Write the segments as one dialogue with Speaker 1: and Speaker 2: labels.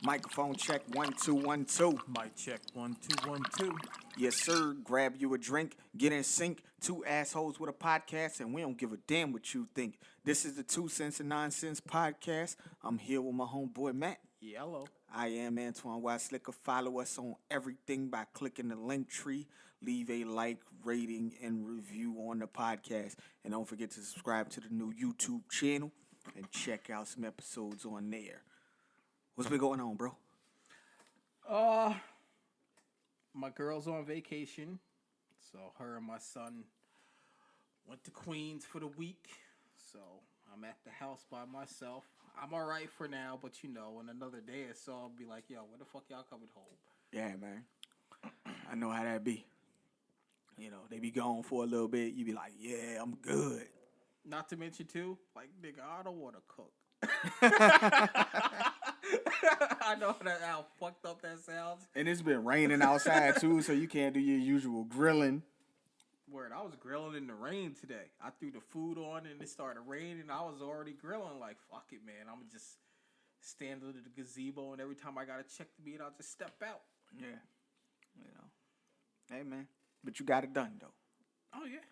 Speaker 1: Microphone check 1 2 1 2.
Speaker 2: Mic check 1 2 1 2.
Speaker 1: Yes, sir. Grab you a drink, get in sync. Two assholes with a podcast, and we don't give a damn what you think. This is the 2 Cents and Nonsense podcast. I'm here with my homeboy Matt.
Speaker 2: Yellow.
Speaker 1: I am Antoine Slicker. Follow us on everything by clicking the link tree. Leave a like, rating, and review on the podcast. And don't forget to subscribe to the new YouTube channel and check out some episodes on there. What's been going on, bro?
Speaker 2: My girl's on vacation, so her and my son went to Queens for the week. So I'm at the house by myself. I'm all right for now, but in another day or so, I'll be like, yo, where the fuck y'all coming home?
Speaker 1: Yeah, man. I know how that be. They be gone for a little bit. You be like, yeah, I'm good.
Speaker 2: Not to mention, too, like, nigga, I don't want to cook. I know how fucked up that sounds.
Speaker 1: And it's been raining outside, too, so you can't do your usual grilling.
Speaker 2: Word, I was grilling in the rain today. I threw the food on and it started raining. I was already grilling like, fuck it, man. I'm just stand under the gazebo and every time I got to check the meat, I'll just step out.
Speaker 1: Yeah. Hey, man. But you got it done, though.
Speaker 2: Oh, yeah.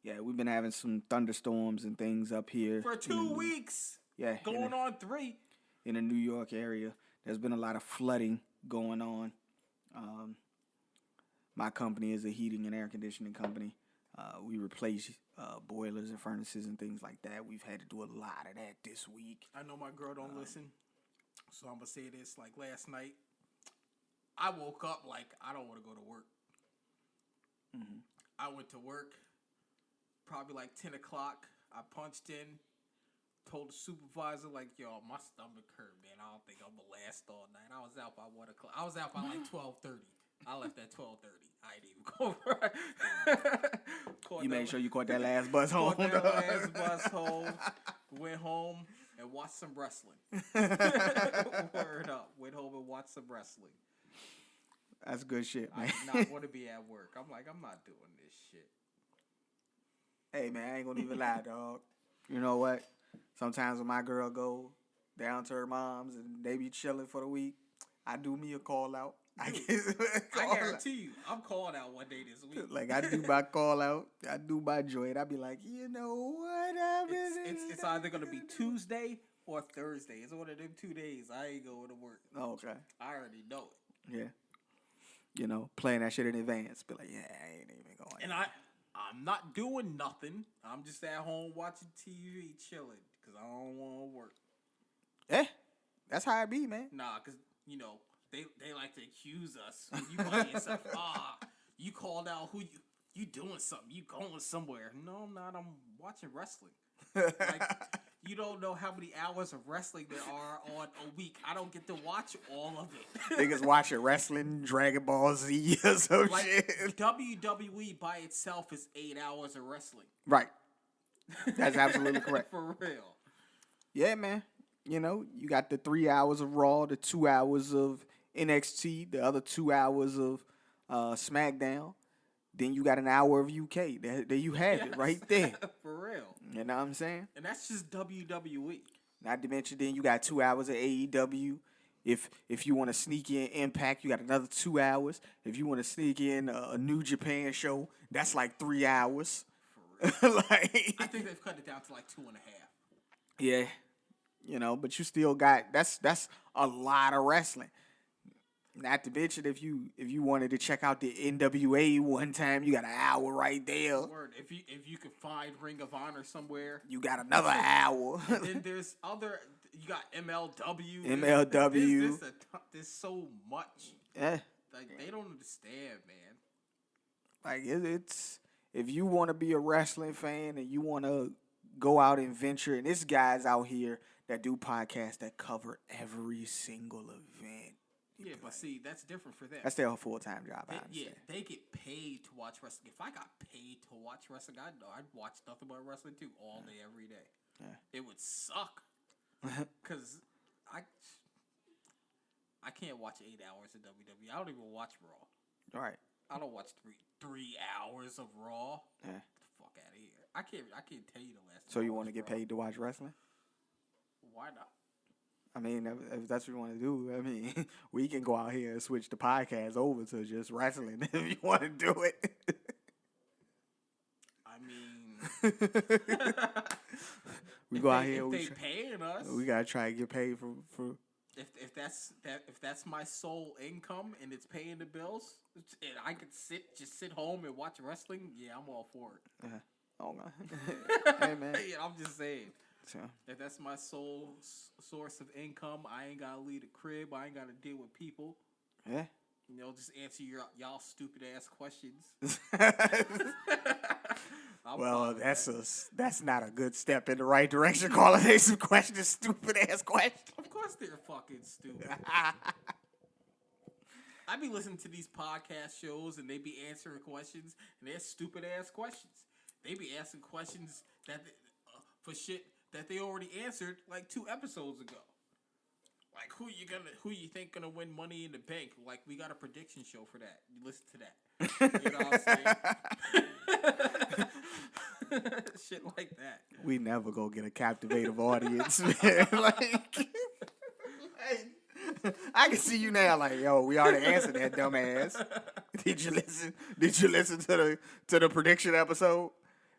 Speaker 1: Yeah, we've been having some thunderstorms and things up here.
Speaker 2: For 2 weeks.
Speaker 1: Yeah.
Speaker 2: Going on 3.
Speaker 1: In the New York area. There's been a lot of flooding going on. My company is a heating and air conditioning company. We replace boilers and furnaces and things like that. We've had to do a lot of that this week.
Speaker 2: I know my girl don't listen, so I'm going to say this. Like last night, I woke up like I don't want to go to work.
Speaker 1: Mm-hmm.
Speaker 2: I went to work probably like 10 o'clock. I punched in. Told the supervisor, like, yo, my stomach hurt, man. I don't think I'm going to last all night. I was out by 1 o'clock. I was out by like 12:30. I left at 12:30. I didn't even go right.
Speaker 1: You made sure you caught that last bus home.
Speaker 2: Caught that last bus home. Went home and watched some wrestling. Word up. Went home and watched some wrestling.
Speaker 1: That's good shit, man.
Speaker 2: I did not want to be at work. I'm like, I'm not doing this shit.
Speaker 1: Hey, man, I ain't going to even lie, dog. You know what? Sometimes when my girl go down to her mom's and they be chilling for the week, I do me a call out.
Speaker 2: I guarantee you, I'm calling out one day this week.
Speaker 1: Like, I do my call out. I do my joint. I be like, you know what?
Speaker 2: It's either going to be Tuesday or Thursday. It's one of them 2 days. I ain't going to work.
Speaker 1: Oh, okay.
Speaker 2: I already know it.
Speaker 1: Yeah. Playing that shit in advance. Be like, yeah, I ain't even going.
Speaker 2: And I'm not doing nothing. I'm just at home watching TV, chilling, because I don't want to work.
Speaker 1: Yeah, that's how it be, man.
Speaker 2: Nah, because, they like to accuse us. When you by yourself, you called out who you doing something. You going somewhere. No, I'm not. I'm watching wrestling. Like, you don't know how many hours of wrestling there are on a week. I don't get to watch all of it.
Speaker 1: Niggas watching wrestling, Dragon Ball Z or some
Speaker 2: like,
Speaker 1: shit.
Speaker 2: WWE by itself is 8 hours of wrestling.
Speaker 1: Right. That's absolutely correct.
Speaker 2: For real.
Speaker 1: Yeah, man. You got the 3 hours of Raw, the 2 hours of NXT, the other 2 hours of SmackDown. Then you got an hour of UK. There you have it right there.
Speaker 2: For real.
Speaker 1: You know what I'm saying?
Speaker 2: And that's just WWE.
Speaker 1: Not to mention, then you got 2 hours of AEW. If you want to sneak in Impact, you got another 2 hours. If you want to sneak in a New Japan show, that's like 3 hours.
Speaker 2: For real. I think they've cut it down to like 2.5.
Speaker 1: Yeah. But you still got that's a lot of wrestling. Not to mention if you wanted to check out the NWA one time, you got an hour right there.
Speaker 2: Word. If you could find Ring of Honor somewhere,
Speaker 1: you got another hour.
Speaker 2: And then there's other. You got MLW. There's so much.
Speaker 1: Yeah.
Speaker 2: Like they don't understand, man.
Speaker 1: Like it's if you want to be a wrestling fan and you want to go out and venture, and this guy's out here that do podcasts that cover every single event.
Speaker 2: Yeah, but see, that's different for them.
Speaker 1: That's their full-time job, I understand.
Speaker 2: Yeah, they get paid to watch wrestling. If I got paid to watch wrestling, I'd watch nothing but wrestling, too, all day, every day. Yeah. It would suck. Because I can't watch 8 hours of WWE. I don't even watch Raw.
Speaker 1: Right.
Speaker 2: I don't watch three hours of Raw.
Speaker 1: Yeah.
Speaker 2: Get the fuck out of here. I can't tell you the last.
Speaker 1: So you want to get paid to watch wrestling?
Speaker 2: Why not?
Speaker 1: I mean, if that's what you want to do, I mean, we can go out here and switch the podcast over to just wrestling if you want to do it.
Speaker 2: I mean,
Speaker 1: We go out here.
Speaker 2: if they paying us,
Speaker 1: we gotta try and get paid for.
Speaker 2: If that's my sole income and it's paying the bills, and I could just sit home and watch wrestling, yeah, I'm all for it.
Speaker 1: Oh man, hey man.
Speaker 2: Yeah, I'm just saying.
Speaker 1: So,
Speaker 2: If that's my sole source of income, I ain't gotta leave the crib. I ain't gotta deal with people.
Speaker 1: yeah.
Speaker 2: Just answer y'all stupid ass questions.
Speaker 1: Well, that's not a good step in the right direction. Calling they some questions, stupid ass questions.
Speaker 2: Of course they're fucking stupid. I be listening to these podcast shows and they be answering questions and they're stupid ass questions. They be asking questions for shit that they already answered like 2 episodes ago. Like who you think gonna win Money in the Bank? Like we got a prediction show for that. You listen to that. You know what I'm saying? Shit like that.
Speaker 1: We never go get a captivative audience, man. like, I can see you now. Like, yo, we already answered that, dumbass. Did you listen? Did you listen to the prediction episode?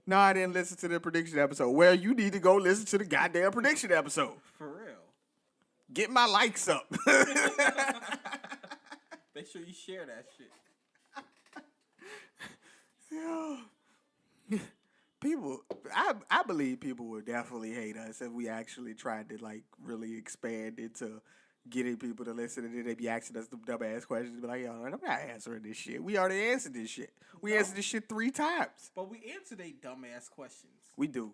Speaker 1: No, I didn't listen to the prediction episode. Well, you need to go listen to the goddamn prediction episode.
Speaker 2: For real.
Speaker 1: Get my likes up.
Speaker 2: Make sure you share that shit.
Speaker 1: People, I believe people would definitely hate us if we actually tried to like really expand into getting people to listen, and then they be asking us the dumbass questions. Be like, yo, I'm not answering this shit. We already answered this shit. We answered this shit 3 times.
Speaker 2: But we answer they dumbass questions.
Speaker 1: We do,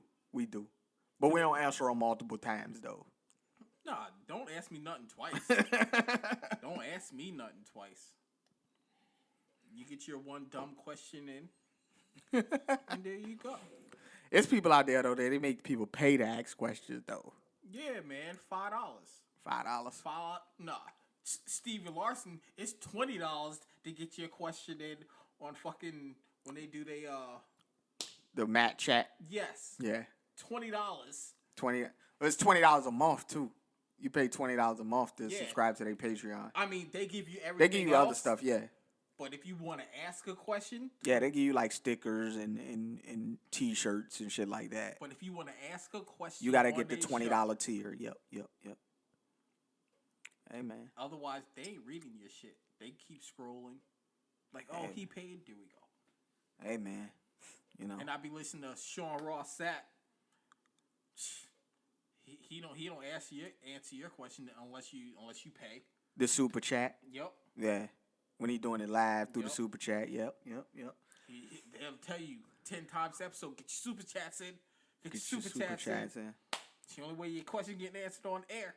Speaker 1: but we don't answer them multiple times though.
Speaker 2: Nah, don't ask me nothing twice. Don't ask me nothing twice. You get your one dumb question in, and there you go.
Speaker 1: It's people out there though that they make people pay to ask questions though.
Speaker 2: Yeah, man, $5.
Speaker 1: $5.
Speaker 2: Nah, Stevie Larson, it's $20 to get your question in on fucking when they do
Speaker 1: the Matt chat.
Speaker 2: Yes.
Speaker 1: Yeah.
Speaker 2: $20.
Speaker 1: It's $20 a month too. You pay $20 a month to subscribe to their Patreon.
Speaker 2: I mean, they give you everything.
Speaker 1: They give you
Speaker 2: else,
Speaker 1: other stuff, yeah.
Speaker 2: But if you want to ask a question,
Speaker 1: yeah, they give you like stickers and T-shirts and shit like that.
Speaker 2: But if you want to ask a question,
Speaker 1: you gotta get the $20 tier. Yep. Hey man.
Speaker 2: Otherwise, they ain't reading your shit. They keep scrolling. Like, oh, he paid. There we go.
Speaker 1: Hey man, you know.
Speaker 2: And I be listening to Sean Ross Sapp. He don't answer your question unless you pay.
Speaker 1: The super chat.
Speaker 2: Yep.
Speaker 1: Yeah. When he doing it live through the super chat. Yep.
Speaker 2: They'll tell you 10 times episode. Get your super chats in. Get your super chats in. It's the only way your question getting answered on air.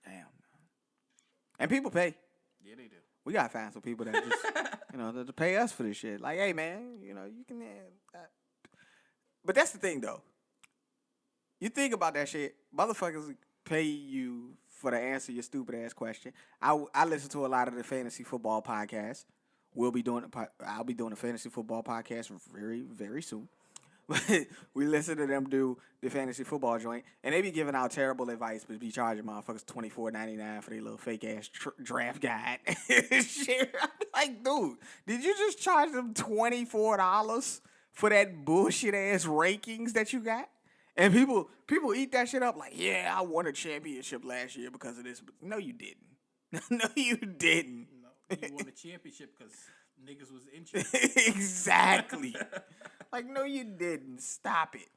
Speaker 1: Damn. And people pay.
Speaker 2: Yeah, they do.
Speaker 1: We gotta find some people that just to pay us for this shit. Like, hey man, you can. But that's the thing though. You think about that shit, motherfuckers pay you for to answer your stupid ass question. I listen to a lot of the fantasy football podcasts. I'll be doing a fantasy football podcast very, very soon. We listen to them do the fantasy football joint, and they be giving out terrible advice, but be charging motherfuckers $24.99 for their little fake ass draft guide. Shit, I'm like, dude, did you just charge them $24 for that bullshit ass rankings that you got? And people eat that shit up like, yeah, I won a championship last year because of this. But no, you didn't. No, you didn't.
Speaker 2: No, you won a championship because niggas was injured.
Speaker 1: Exactly. Like, no, you didn't. Stop it.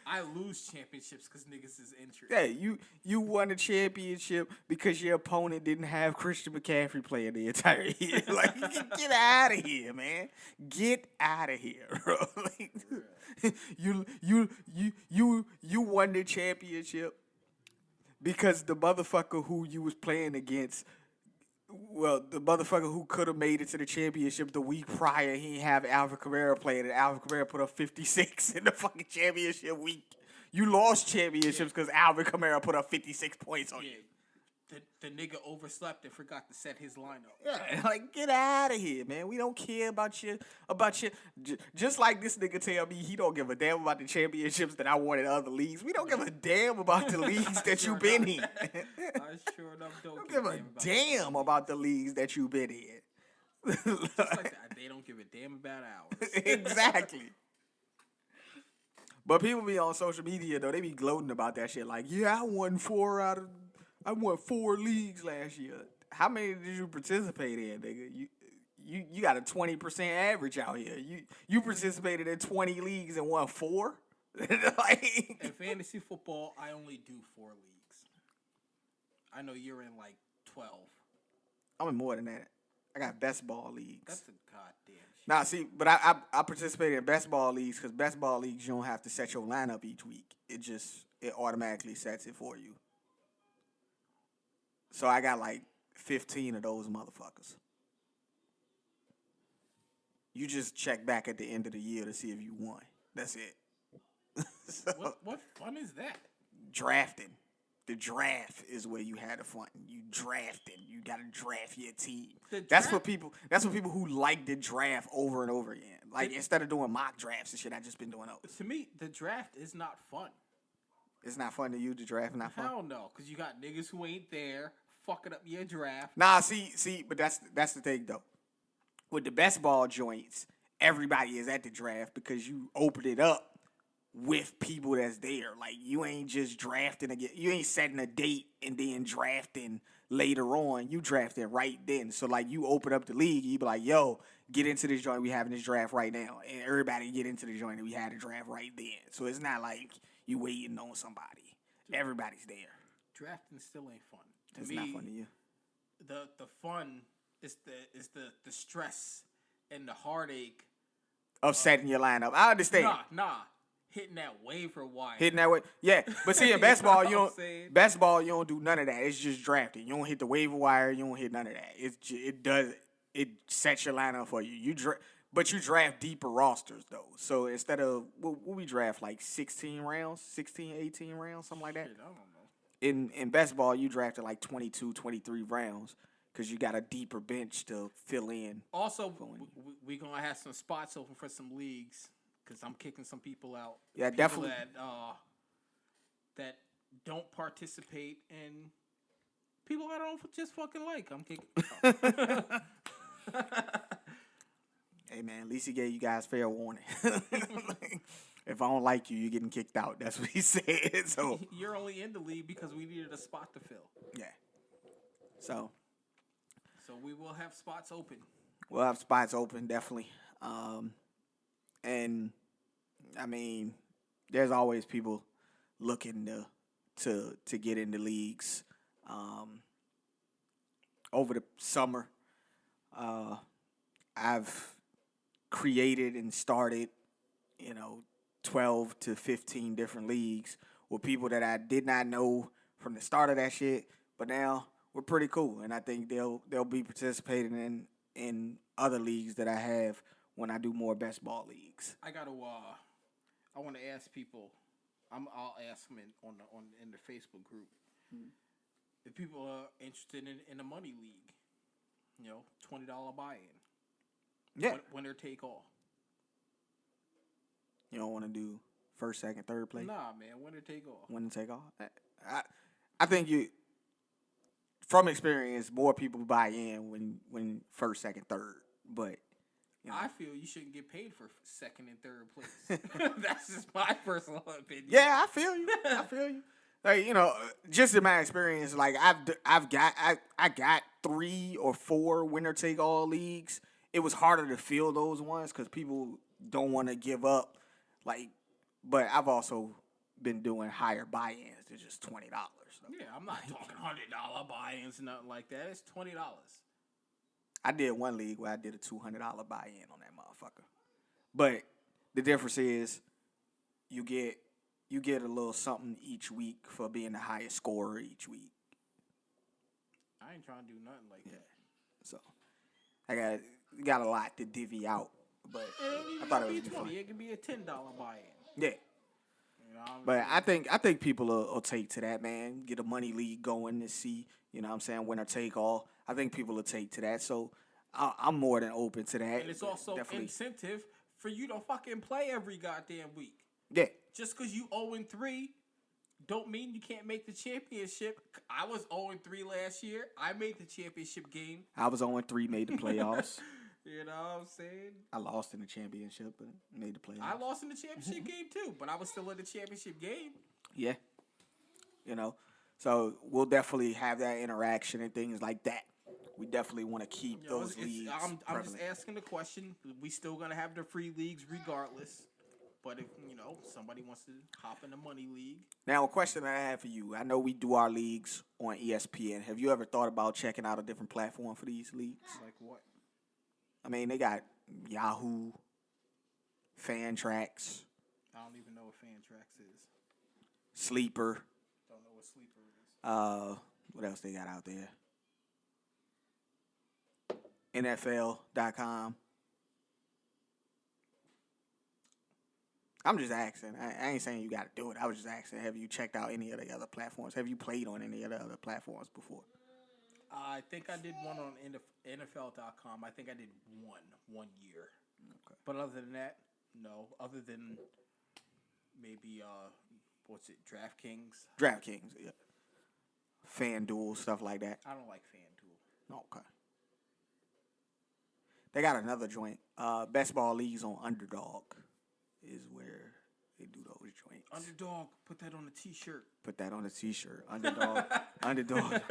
Speaker 2: I lose championships because niggas is injured.
Speaker 1: Yeah, you won a championship because your opponent didn't have Christian McCaffrey playing the entire year. Like, get out of here, man. Get out of here, bro. Like, you won the championship because the motherfucker who you was playing against, well, the motherfucker who could have made it to the championship the week prior, he didn't have Alvin Kamara playing, and Alvin Kamara put up 56 in the fucking championship week. You lost championships because Alvin Kamara put up 56 points on you.
Speaker 2: the nigga overslept and forgot to set his lineup.
Speaker 1: Yeah, like get out of here, man. We don't care about you. Just like this nigga tell me he don't give a damn about the championships that I won in other leagues. We don't give a damn about the leagues that you've been in.
Speaker 2: I sure enough don't
Speaker 1: give a damn about the leagues that you've been in.
Speaker 2: Just like that, they don't give a damn about ours.
Speaker 1: Exactly. But people be on social media though, they be gloating about that shit. Like, yeah, I won 4 leagues last year. How many did you participate in, nigga? You got a 20% average out here. You participated in 20 leagues and won 4? Like,
Speaker 2: in fantasy football, I only do 4 leagues. I know you're in like 12.
Speaker 1: I'm in more than that. I got best ball leagues.
Speaker 2: That's a goddamn shit.
Speaker 1: Nah, see, but I participated in best ball leagues because best ball leagues you don't have to set your lineup each week. It automatically sets it for you. So I got like 15 of those motherfuckers. You just check back at the end of the year to see if you won. That's it. So,
Speaker 2: what fun is that?
Speaker 1: Drafting. The draft is where you had the fun. You drafted. You got to draft your team. That's for people who like the draft over and over again. Like instead of doing mock drafts and shit, I just been doing those.
Speaker 2: To me, the draft is not fun.
Speaker 1: It's not fun to you. The draft not fun.
Speaker 2: Hell no, because you got niggas who ain't there fucking up your draft.
Speaker 1: Nah, see, but that's the thing though. With the best ball joints, everybody is at the draft because you open it up with people that's there. Like, you ain't just drafting again. You ain't setting a date and then drafting later on. You drafting right then. So, like, you open up the league, you be like, yo, get into this joint. We having this draft right now. And everybody get into the joint and we had a draft right then. So, it's not like you waiting on somebody. Everybody's there.
Speaker 2: Drafting still ain't fun.
Speaker 1: It's not fun to you.
Speaker 2: The fun is the stress and the heartache
Speaker 1: of setting your lineup. I understand.
Speaker 2: Nah. Hitting that waiver wire.
Speaker 1: Hitting that way. Yeah. But see, in best ball, you don't do none of that. It's just drafting. You don't hit the waiver wire. You don't hit none of that. It sets your lineup for you. But you draft deeper rosters, though. So instead of, what we draft, like 16 rounds, 16, 18 rounds, something like that?
Speaker 2: Shit, I don't know.
Speaker 1: In best ball, you drafted like 22, 23 rounds because you got a deeper bench to fill in.
Speaker 2: Also, we're going to have some spots open for some leagues. Because I'm kicking some people out.
Speaker 1: Yeah,
Speaker 2: people
Speaker 1: definitely.
Speaker 2: That don't participate and people I don't just fucking like. I'm kicking out.
Speaker 1: Hey, man, at least he gave you guys fair warning. If I don't like you, you're getting kicked out. That's what he said. So
Speaker 2: you're only in the league because we needed a spot to fill.
Speaker 1: Yeah. So
Speaker 2: we will have spots open.
Speaker 1: We'll have spots open, definitely. And I mean, there's always people looking to get into leagues. Over the summer, I've created and started, 12 to 15 different leagues with people that I did not know from the start of that shit. But now we're pretty cool, and I think they'll be participating in other leagues that I have when I do more best ball leagues.
Speaker 2: I want to ask people. I'll ask them in the Facebook group if people are interested in a money league. $20 buy-in.
Speaker 1: Yeah.
Speaker 2: Winner take all.
Speaker 1: You don't want to do first, second, third place?
Speaker 2: Nah, man. Winner take all.
Speaker 1: Winner take all. I think from experience, more people buy in when first, second, third. But
Speaker 2: I feel you shouldn't get paid for second and third place. That's just my personal opinion.
Speaker 1: Yeah, I feel you. Like, just in my experience, like I got 3 or 4 winner take all leagues. It was harder to fill those ones because people don't want to give up. But I've also been doing higher buy-ins than just $20.
Speaker 2: Yeah, I'm not talking $100 buy-ins, nothing like that. It's $20.
Speaker 1: I did one league where I did a $200 buy-in on that motherfucker. But the difference is you get a little something each week for being the highest scorer each week.
Speaker 2: I ain't trying to do nothing like that.
Speaker 1: So I got a lot to divvy out, but I thought it would be fun.
Speaker 2: It could be a $10 buy-in.
Speaker 1: Yeah.
Speaker 2: You know what I'm
Speaker 1: But
Speaker 2: saying?
Speaker 1: I think people will take to that, man. Get a money league going to see, you know what I'm saying, winner take all. I think people will take to that. So I'm more than open to that.
Speaker 2: And it's
Speaker 1: But
Speaker 2: also
Speaker 1: definitely,
Speaker 2: incentive for you to fucking play every goddamn week.
Speaker 1: yeah.
Speaker 2: Just because you 0-3 don't mean you can't make the championship. I was 0-3 last year. I made the championship game.
Speaker 1: I was on 3, made the playoffs.
Speaker 2: You know what I'm saying?
Speaker 1: I lost in the championship, but made the playoffs.
Speaker 2: I lost in the championship game too, but I was still in the championship game.
Speaker 1: Yeah. You know, so we'll definitely have that interaction and things like that. We definitely want to keep
Speaker 2: You know,
Speaker 1: those leagues.
Speaker 2: I'm just
Speaker 1: prevalent.
Speaker 2: asking the question. We still gonna have the free leagues regardless. But if somebody wants to hop in the money league,
Speaker 1: Now, a question I have for you. I know we do our leagues on ESPN. Have you ever thought about checking out a different platform for these leagues?
Speaker 2: like what?
Speaker 1: I mean, they got Yahoo, Fan Tracks,
Speaker 2: I don't even know what Fantrax is.
Speaker 1: Sleeper.
Speaker 2: Don't know what Sleeper is.
Speaker 1: What else they got out there? NFL.com. I'm just asking. I ain't saying you got to do it. I was just asking, have you checked out any of the other platforms? Have you played on any of the other platforms before?
Speaker 2: I think I did one on NFL.com. I think I did one year.
Speaker 1: Okay.
Speaker 2: But other than that, no. Other than maybe what's it?
Speaker 1: DraftKings, yeah. FanDuel, stuff like that.
Speaker 2: I don't like FanDuel.
Speaker 1: Okay. They got another joint. Best ball leagues on Underdog is where they do those joints.
Speaker 2: Underdog, put that on a t-shirt.
Speaker 1: Put that on a t-shirt. Underdog. Underdog.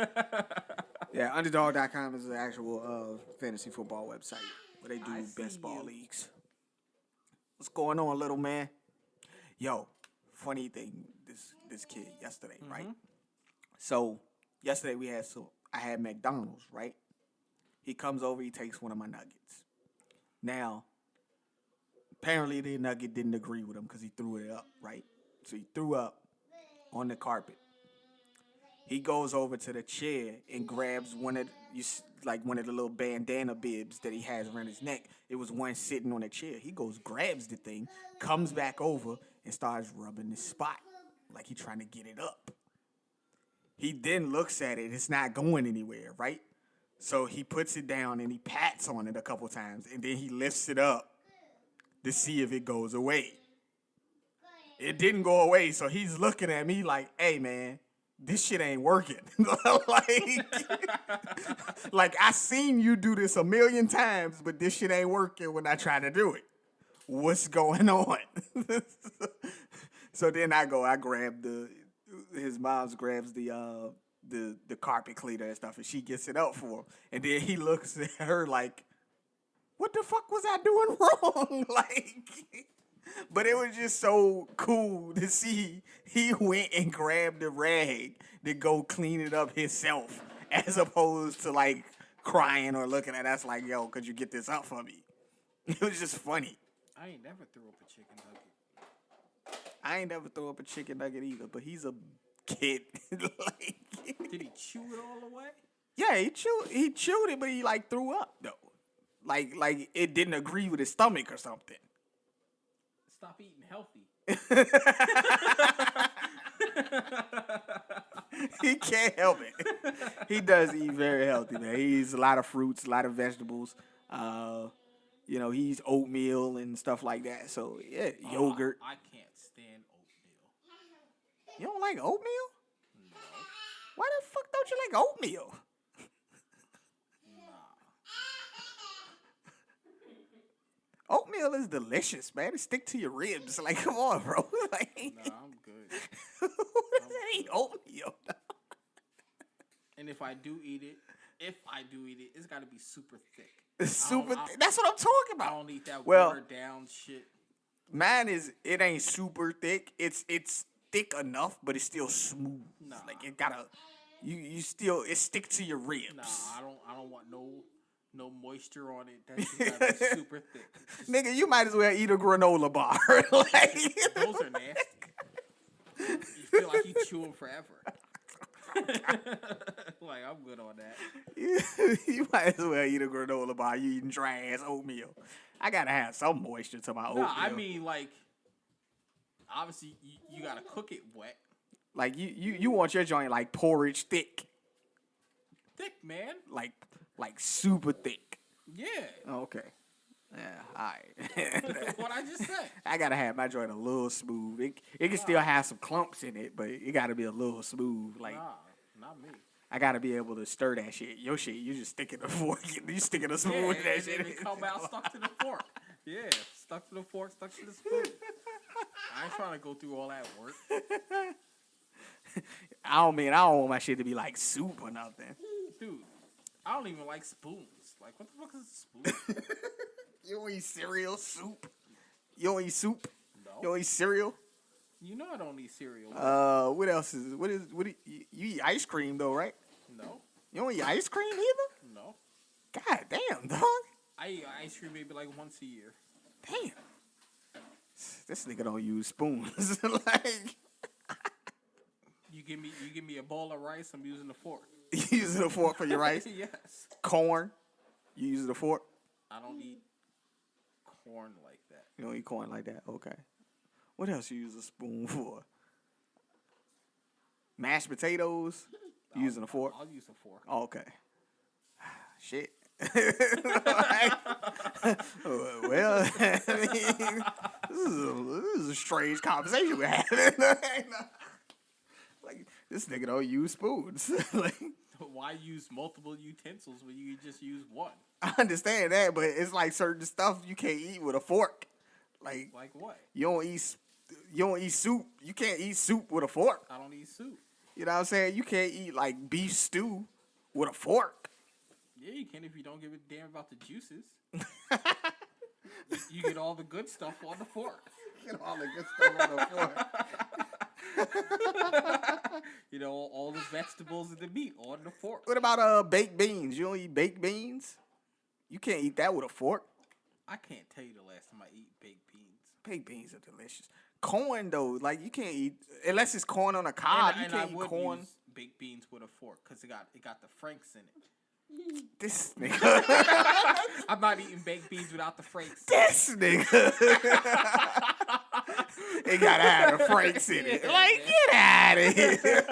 Speaker 1: Yeah, underdog.com is the actual fantasy football website where they do best ball leagues. What's going on, little man? Yo, funny thing, this kid yesterday, right? So yesterday I had McDonald's, right? He comes over, he takes one of my nuggets. Now, apparently the nugget didn't agree with him because he threw it up, right? So he threw up on the carpet. He goes over to the chair and grabs one of the little bandana bibs that he has around his neck. It was one sitting on a chair. He goes, grabs the thing, comes back over, and starts rubbing the spot like he's trying to get it up. He then looks at it. It's not going anywhere, right? So he puts it down and he pats on it a couple times, and then he lifts it up to see if it goes away. It didn't go away, so he's looking at me like, hey, man, this shit ain't working. like I seen you do this 1,000,000 times, but this shit ain't working when I try to do it. What's going on? So then I grab his mom's grabs the carpet cleaner and stuff, and she gets it up for him. And then he looks at her like, what the fuck was I doing wrong? But it was just so cool to see he went and grabbed the rag to go clean it up himself, as opposed to crying or looking at us like, yo, could you get this up for me? It was just funny.
Speaker 2: I ain't never threw up a chicken nugget.
Speaker 1: I ain't never throw up a chicken nugget either, but he's a kid.
Speaker 2: Did he chew it all away?
Speaker 1: Yeah, he chewed it, but he threw up though. Like it didn't agree with his stomach or something.
Speaker 2: Stop eating healthy.
Speaker 1: He can't help it. He does eat very healthy, man. He eats a lot of fruits, a lot of vegetables. He eats oatmeal and stuff like that. So yeah, yogurt.
Speaker 2: I can't stand oatmeal.
Speaker 1: You don't like oatmeal?
Speaker 2: No.
Speaker 1: Why the fuck don't you like oatmeal? Oatmeal is delicious, man. It stick to your ribs. Come on, bro.
Speaker 2: Nah, I'm good.
Speaker 1: Who doesn't eat oatmeal?
Speaker 2: And if I do eat it, it's got to be super thick.
Speaker 1: It's super thick. That's what I'm talking about.
Speaker 2: I don't eat that watered down shit.
Speaker 1: Mine it ain't super thick. It's thick enough, but it's still smooth.
Speaker 2: Nah.
Speaker 1: It gotta, it stick to your ribs.
Speaker 2: Nah, I don't want no moisture on it. That shit gotta be super thick.
Speaker 1: Nigga, you might as well eat a granola bar.
Speaker 2: Those are nasty. You feel like you chew them forever. I'm good on that.
Speaker 1: You might as well eat a granola bar. You eating dry ass oatmeal. I gotta have some moisture to my oatmeal.
Speaker 2: No, I mean obviously you gotta cook it wet.
Speaker 1: Like you want your joint like porridge thick,
Speaker 2: Thick, man.
Speaker 1: like super thick.
Speaker 2: Yeah.
Speaker 1: Okay. Yeah, all right.
Speaker 2: What I just said.
Speaker 1: I gotta have my joint a little smooth. It can still have some clumps in it, but it gotta be a little smooth. Like
Speaker 2: Nah, not me.
Speaker 1: I gotta be able to stir that shit. Your shit, you just stick it in the fork. You stick it in the spoon.
Speaker 2: Yeah,
Speaker 1: with that
Speaker 2: and
Speaker 1: shit.
Speaker 2: then it come out stuck to the fork. Yeah, stuck to the fork, stuck to the spoon. I ain't trying to go through all that work.
Speaker 1: I don't want my shit to be like soup or nothing.
Speaker 2: Dude, I don't even like spoons. Like, what the fuck is a spoon?
Speaker 1: You don't eat cereal, soup. You don't eat soup.
Speaker 2: No.
Speaker 1: You don't eat cereal.
Speaker 2: You know I don't eat cereal.
Speaker 1: What else is? You eat ice cream though, right?
Speaker 2: No.
Speaker 1: You don't eat ice cream either.
Speaker 2: No.
Speaker 1: God damn, dog.
Speaker 2: I eat ice cream maybe like once a year.
Speaker 1: Damn. This nigga don't use spoons. Like
Speaker 2: You give me a bowl of rice, I'm using a fork.
Speaker 1: you using a fork for your rice.
Speaker 2: Yes.
Speaker 1: Corn. You using a fork.
Speaker 2: I don't eat corn like that.
Speaker 1: You don't eat corn like that. Okay. What else you use a spoon for? Mashed potatoes. You using a fork?
Speaker 2: I'll use a fork.
Speaker 1: Oh, okay. Shit. Like, well, I mean, this is a strange conversation we're having. Like, this nigga don't use spoons. Like,
Speaker 2: Why use multiple utensils when you just use one?
Speaker 1: I understand that, but it's like certain stuff you can't eat with a fork. Like
Speaker 2: what?
Speaker 1: you don't eat soup. You can't eat soup with a fork.
Speaker 2: I don't eat soup.
Speaker 1: You know what I'm saying? You can't eat like beef stew with a fork.
Speaker 2: Yeah, you can if you don't give a damn about the juices. You get all the good stuff on the fork.
Speaker 1: Get all the good stuff on the fork.
Speaker 2: You know, all the vegetables and the meat on the fork.
Speaker 1: What about baked beans? You don't eat baked beans? You can't eat that with a fork.
Speaker 2: I can't tell you the last time I eat baked beans.
Speaker 1: Baked beans are delicious. Corn though, like you can't eat unless it's corn on a cob. You can't eat corn.
Speaker 2: Use baked beans with a fork because it got the franks in it.
Speaker 1: This nigga.
Speaker 2: I'm not eating baked beans without the franks.
Speaker 1: This nigga. It gotta have the franks in it.
Speaker 2: Yeah,
Speaker 1: Like,
Speaker 2: man.
Speaker 1: get out of here.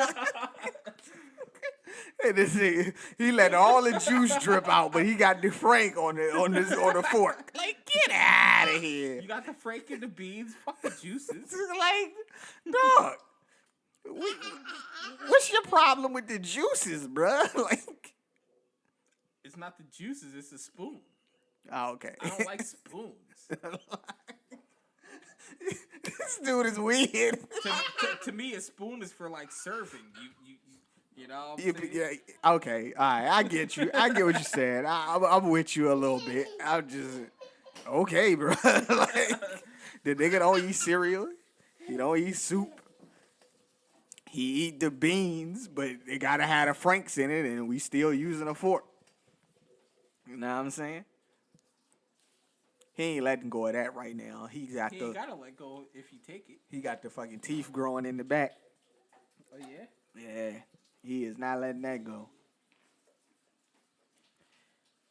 Speaker 1: And this nigga, he let all the juice drip out, but he got the frank on the fork. Like, get out of here.
Speaker 2: You got the frank in the beans. Fuck the juices.
Speaker 1: Like, dog. What's your problem with the juices, bruh? Like,
Speaker 2: It's not the juices. It's a spoon.
Speaker 1: oh, okay.
Speaker 2: I don't like spoons.
Speaker 1: This dude is weird.
Speaker 2: To me, a spoon is for like serving. You know what I'm saying?
Speaker 1: Yeah, okay, all right, I get you. I get what you're saying. I'm with you a little bit. I'm just okay, bro. Like the nigga don't eat cereal. He don't eat soup. He eat the beans, but they gotta have the franks in it, and we still using a fork. You know what I'm saying? He ain't letting go of that right now. He
Speaker 2: You ain't gotta let go if you take it.
Speaker 1: He got the fucking teeth growing in the back.
Speaker 2: Oh yeah.
Speaker 1: Yeah, he is not letting that go.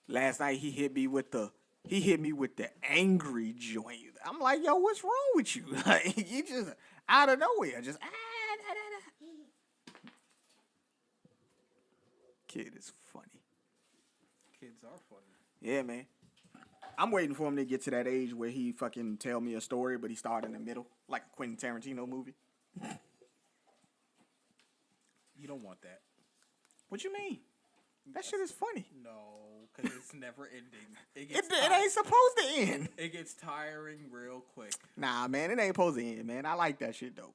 Speaker 1: Last night he hit me with the angry joint. I'm like, yo, what's wrong with you? Like, you just out of nowhere, just da, da, da. Kid is funny.
Speaker 2: Kids are funny.
Speaker 1: Yeah, man. I'm waiting for him to get to that age where he fucking tell me a story, but he start in the middle, like a Quentin Tarantino movie.
Speaker 2: You don't want that.
Speaker 1: What you mean? That shit is funny.
Speaker 2: No, because it's never ending.
Speaker 1: It ain't supposed to end.
Speaker 2: It gets tiring real quick.
Speaker 1: Nah, man, it ain't supposed to end, man. I like that shit though.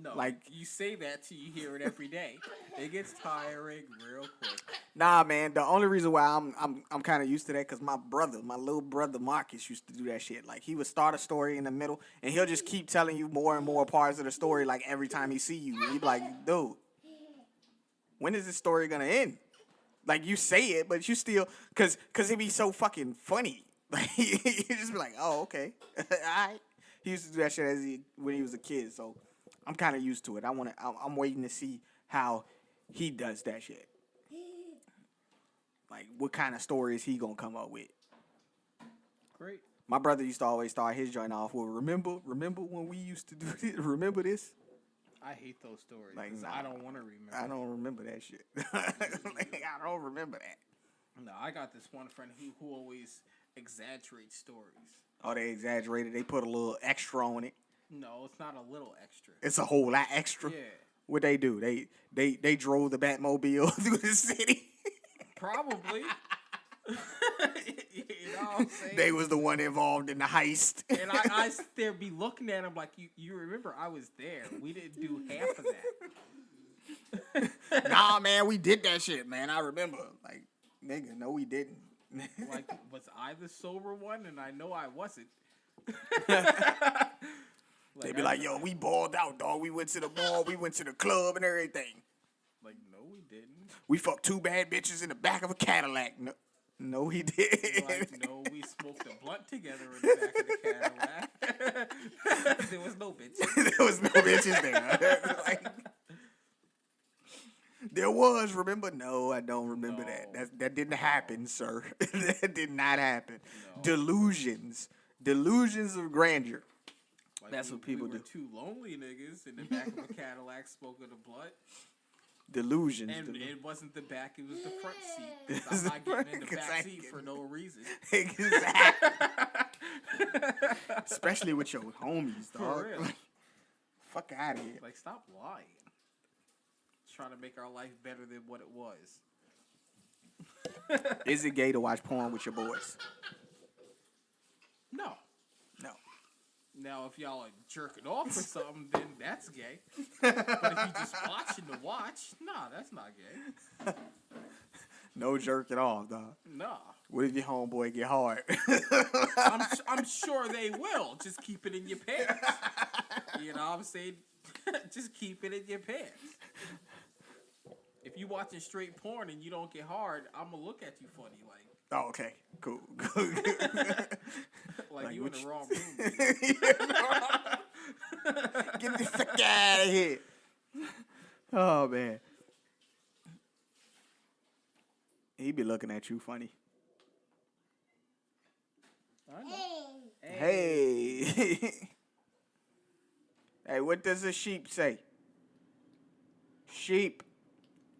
Speaker 2: No,
Speaker 1: Like-
Speaker 2: you say that till you hear it every day. It gets tiring real quick.
Speaker 1: Nah, man. The only reason why I'm kind of used to that because my little brother Marcus used to do that shit. Like he would start a story in the middle and he'll just keep telling you more and more parts of the story. Like every time he see you, he'd be like, dude, when is this story gonna end? Like you say it, but you still cause it be so fucking funny. Like you just be like, oh okay, all right. He used to do that shit when he was a kid, so I'm kind of used to it. I'm waiting to see how he does that shit. Like what kind of stories he gonna come up with?
Speaker 2: Great.
Speaker 1: My brother used to always start his joint off with, remember when we used to do this? Remember this?
Speaker 2: I hate those stories.
Speaker 1: Like,
Speaker 2: Like,
Speaker 1: nah,
Speaker 2: I don't want to remember.
Speaker 1: I don't remember that shit. Like, I don't remember that.
Speaker 2: No, I got this one friend who always exaggerates stories.
Speaker 1: Oh, they exaggerated. They put a little extra on it.
Speaker 2: No, it's not a little extra.
Speaker 1: It's a whole lot extra.
Speaker 2: Yeah.
Speaker 1: What they do? They drove the Batmobile through the city.
Speaker 2: Probably. You know what I'm saying?
Speaker 1: They was the one involved in the heist.
Speaker 2: And I sit there be looking at him like, you remember I was there. We didn't do half of that.
Speaker 1: Nah, man, we did that shit, man. I remember. Like, nigga, no, we didn't.
Speaker 2: Like, was I the sober one? And I know I wasn't.
Speaker 1: They be like, yo, we balled out, dog. We went to the mall, we went to the club and everything.
Speaker 2: Like, no, we didn't.
Speaker 1: We fucked 2 bad bitches in the back of a Cadillac. No, he didn't.
Speaker 2: Like, no, we smoked a blunt together in the back of the Cadillac. There was no bitches.
Speaker 1: There was no bitches there. Like, there was, remember? No, I don't remember that. That didn't happen, sir. That did not happen. No. Delusions of grandeur.
Speaker 2: Like,
Speaker 1: that's what people
Speaker 2: we were
Speaker 1: do.
Speaker 2: 2 lonely niggas in the back of a Cadillac smoking a blunt.
Speaker 1: Delusions.
Speaker 2: And it wasn't the back, it was the front seat. I'm not getting in the back seat for no reason.
Speaker 1: Exactly. Especially with your homies, dog.
Speaker 2: For real.
Speaker 1: Fuck out of here.
Speaker 2: Like, stop lying. Trying to make our life better than what it was.
Speaker 1: Is it gay to watch porn with your boys?
Speaker 2: No.
Speaker 1: No.
Speaker 2: Now, if y'all are jerking off or something, then that's gay. But if you just watching to watch, nah, that's not gay.
Speaker 1: No jerking off, dog.
Speaker 2: Nah.
Speaker 1: What if your homeboy get hard?
Speaker 2: I'm sure they will. Just keep it in your pants. You know what I'm saying? Just keep it in your pants. If you watching straight porn and you don't get hard, I'm gonna look at you funny, like.
Speaker 1: Oh, okay, cool.
Speaker 2: Like you in the wrong room.
Speaker 1: Get the fuck out of here. Oh man, he be looking at you funny. Hey. Hey, what does a sheep say? Sheep.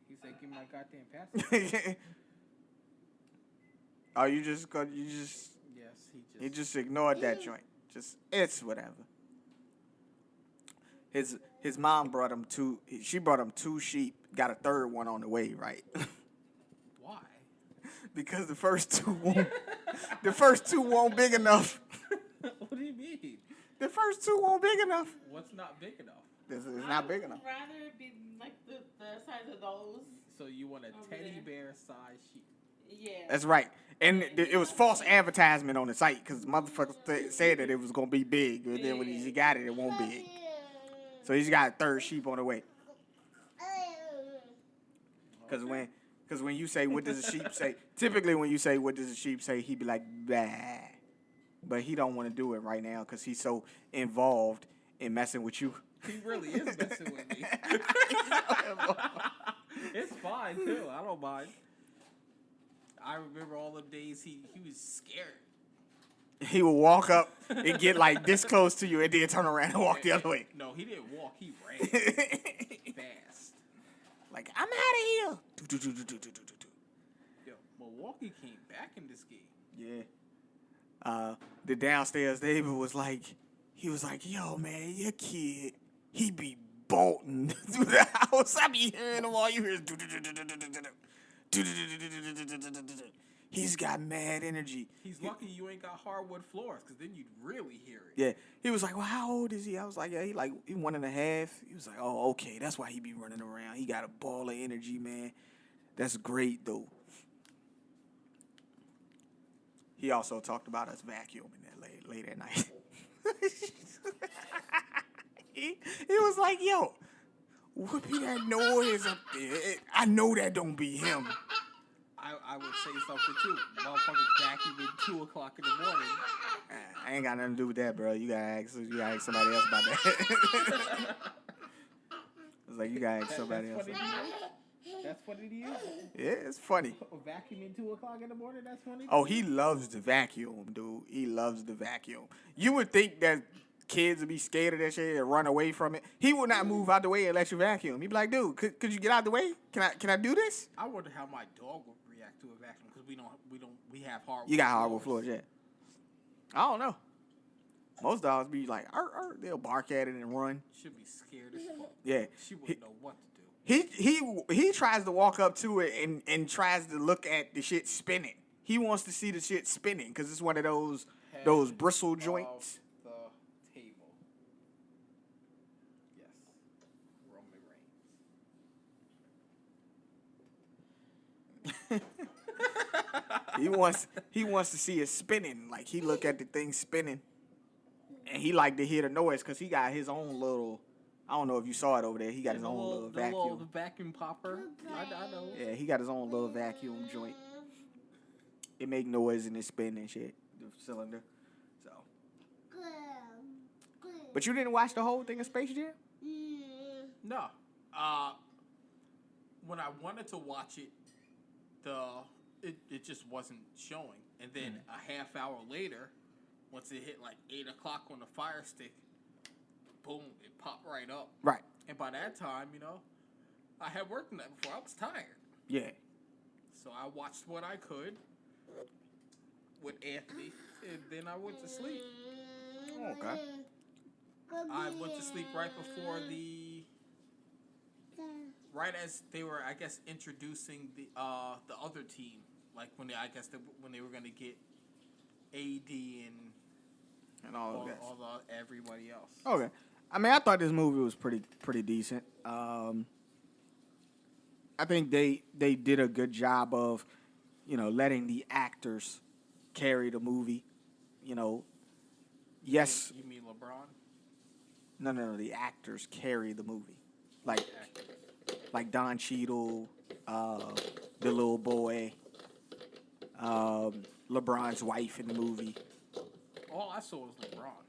Speaker 2: He said, "Give me my goddamn password."
Speaker 1: Oh, you just.
Speaker 2: Yes,
Speaker 1: he just ignored that joint. It's whatever. His mom brought him 2. She brought him 2 sheep. Got a 3rd one on the way, right?
Speaker 2: Why?
Speaker 1: Because the first 2 won't. The first 2 won't big enough.
Speaker 2: What do you mean?
Speaker 1: The first 2 won't big enough.
Speaker 2: What's not big enough?
Speaker 1: It's not big enough.
Speaker 3: I'd rather it be like the size of those.
Speaker 2: So you want a teddy bear size sheep?
Speaker 3: Yeah.
Speaker 1: That's right. And it was false advertisement on the site because motherfuckers said that it was gonna be big, but then when he got it, it won't be big. So he's got a 3rd sheep on the way. Because when you say what does a sheep say, typically when you say what does a sheep say, he be like bah, but he don't want to do it right now because he's so involved in messing with you.
Speaker 2: He really is messing with me. It's fine too. I don't mind. I remember all the days he was scared.
Speaker 1: He would walk up and get like this close to you and then turn around and walk the other way.
Speaker 2: No, he didn't walk. He ran fast.
Speaker 1: Like, I'm out of here.
Speaker 2: Yo, Milwaukee came back in this game.
Speaker 1: Yeah. The downstairs neighbor was like, yo, man, your kid, he be bolting through the house. I be hearing him all you hear is he's got mad energy.
Speaker 2: He's lucky you ain't got hardwood floors, because then you'd really hear it.
Speaker 1: Yeah. He was like, well, how old is he? I was like, yeah, he 1.5. He was like, oh, okay, that's why he be running around. He got a ball of energy, man. That's great, though. He also talked about us vacuuming that late at night. he was like, yo, what be that noise up there? I know that don't be him.
Speaker 2: I would say something too. Motherfuckers vacuuming 2 o'clock in the morning.
Speaker 1: I ain't got nothing to do with that, bro. You gotta ask somebody else about that. It's like you gotta ask somebody else.
Speaker 2: That's what it is?
Speaker 1: Yeah, It's funny.
Speaker 2: Vacuuming 2:00 in the morning. That's funny.
Speaker 1: Oh, he loves the vacuum, dude. He loves the vacuum. You would think that kids would be scared of that shit and run away from it. He would not move out the way and let you vacuum. He'd be like, dude, could you get out the way? Can I do this?
Speaker 2: I wonder how my dog would react to a vacuum because we have hardwood.
Speaker 1: You got hardwood floors, yeah. I don't know. Most dogs be like, they'll bark at it and run.
Speaker 2: Should be scared as fuck.
Speaker 1: Yeah.
Speaker 2: She wouldn't know what to do.
Speaker 1: He tries to walk up to it and tries to look at the shit spinning. He wants to see the shit spinning because it's one of those bristle joints.
Speaker 2: The table. Yes. Roman Reigns.
Speaker 1: He wants to see it spinning. Like he look at the thing spinning, and he like to hear the noise because he got his own little. I don't know if you saw it over there. He got his own little vacuum.
Speaker 2: The vacuum popper. I know.
Speaker 1: Yeah, he got his own little vacuum joint. It make noise and it spin and shit. The cylinder. So. But you didn't watch the whole thing of Space Jam?
Speaker 2: No. When I wanted to watch it, it just wasn't showing. And then a half hour later, once it hit like 8:00 on the Fire Stick, boom, it popped right up.
Speaker 1: Right.
Speaker 2: And by that time, I had worked the night before. I was tired.
Speaker 1: Yeah.
Speaker 2: So I watched what I could with Anthony, and then I went to sleep.
Speaker 1: Okay.
Speaker 2: I went to sleep right as they were, I guess, introducing the other team, like when they were gonna get AD and
Speaker 1: all
Speaker 2: everybody else.
Speaker 1: Okay. I mean, I thought this movie was pretty decent. I think they did a good job of, letting the actors carry the movie. Yes.
Speaker 2: You mean LeBron?
Speaker 1: No. The actors carry the movie, like Don Cheadle, the little boy, LeBron's wife in the movie.
Speaker 2: All I saw was LeBron.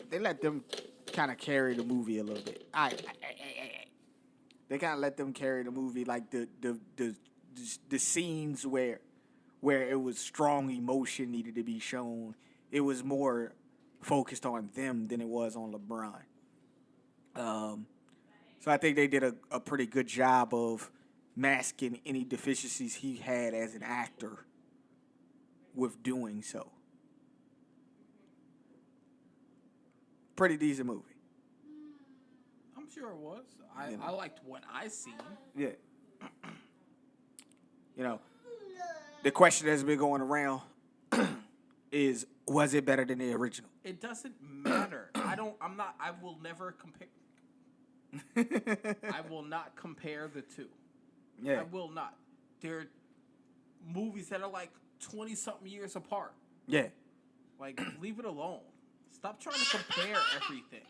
Speaker 1: They let them kind of carry the movie a little bit. They kind of let them carry the movie, like the scenes where it was strong emotion needed to be shown. It was more focused on them than it was on LeBron. So I think they did a pretty good job of masking any deficiencies he had as an actor with doing so. Pretty decent movie.
Speaker 2: I'm sure it was. I liked what I seen.
Speaker 1: Yeah. The question that's been going around is, was it better than the original?
Speaker 2: It doesn't matter. I will never compare. I will not compare the two.
Speaker 1: Yeah.
Speaker 2: I will not. They're movies that are like 20-something years apart.
Speaker 1: Yeah.
Speaker 2: Like, leave it alone. Stop trying to compare everything.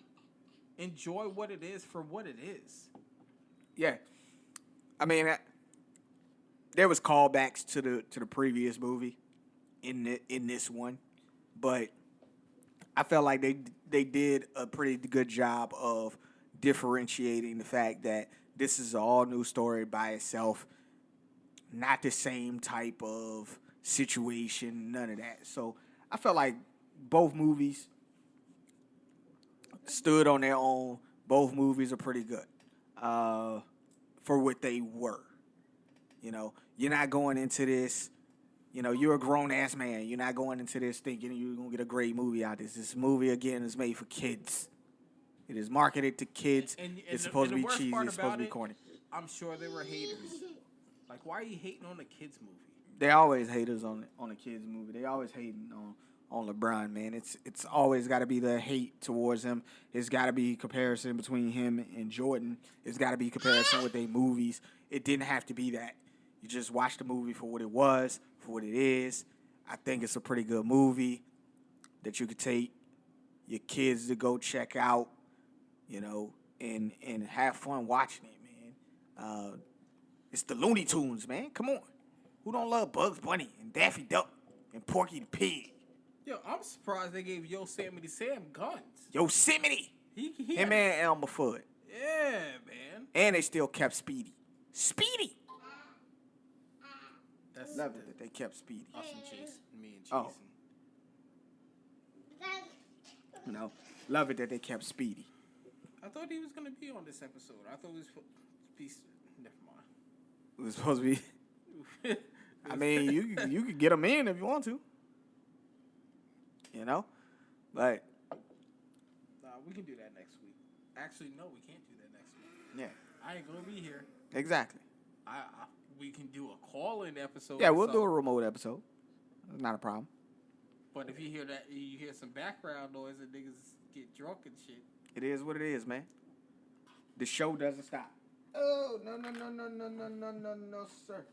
Speaker 2: Enjoy what it is for what it is.
Speaker 1: Yeah. I mean, there was callbacks to the previous movie in this one, but I felt like they did a pretty good job of differentiating the fact that this is an all new story by itself, not the same type of situation, none of that. So I felt like both movies stood on their own. Both movies are pretty good for what they were. You're not going into this. You're a grown ass man. You're not going into this thinking you're gonna get a great movie out of this. This movie again is made for kids. It is marketed to kids. It's supposed to be cheesy. It's supposed to be corny.
Speaker 2: I'm sure there were haters. Like, why are you hating on a kids movie?
Speaker 1: They always haters on a kids movie. They always hating on LeBron, man. It's always got to be the hate towards him. It's got to be comparison between him and Jordan. It's got to be comparison with their movies. It didn't have to be that. You just watch the movie for what it was, for what it is. I think it's a pretty good movie that you could take your kids to go check out, and have fun watching it, man. It's the Looney Tunes, man. Come on. Who don't love Bugs Bunny and Daffy Duck and Porky the Pig?
Speaker 2: Yo, I'm surprised they gave Yosemite Sam guns.
Speaker 1: Yosemite!
Speaker 2: He
Speaker 1: Him and Elmer Fudd.
Speaker 2: Yeah, man.
Speaker 1: And they still kept Speedy. Speedy! Love it that they kept Speedy.
Speaker 2: Us and Jason, me and
Speaker 1: Oh.
Speaker 2: Jason.
Speaker 1: You know, love it that they kept Speedy.
Speaker 2: I thought he was gonna be on this episode. I thought he was supposed to be. Never mind.
Speaker 1: It was supposed to be. I mean, you could get him in if you want to. You know, but
Speaker 2: Nah, we can do that next week. Actually, no, we can't do that next week.
Speaker 1: yeah,
Speaker 2: I ain't gonna be here.
Speaker 1: exactly.
Speaker 2: We can do a call-in episode.
Speaker 1: Yeah,
Speaker 2: or
Speaker 1: we'll do a
Speaker 2: something.
Speaker 1: remote episode. Not a problem.
Speaker 2: But if you hear that, you hear some background noise and niggas get drunk and shit.
Speaker 1: It is what it is, man. The show doesn't stop. Oh, no, sir.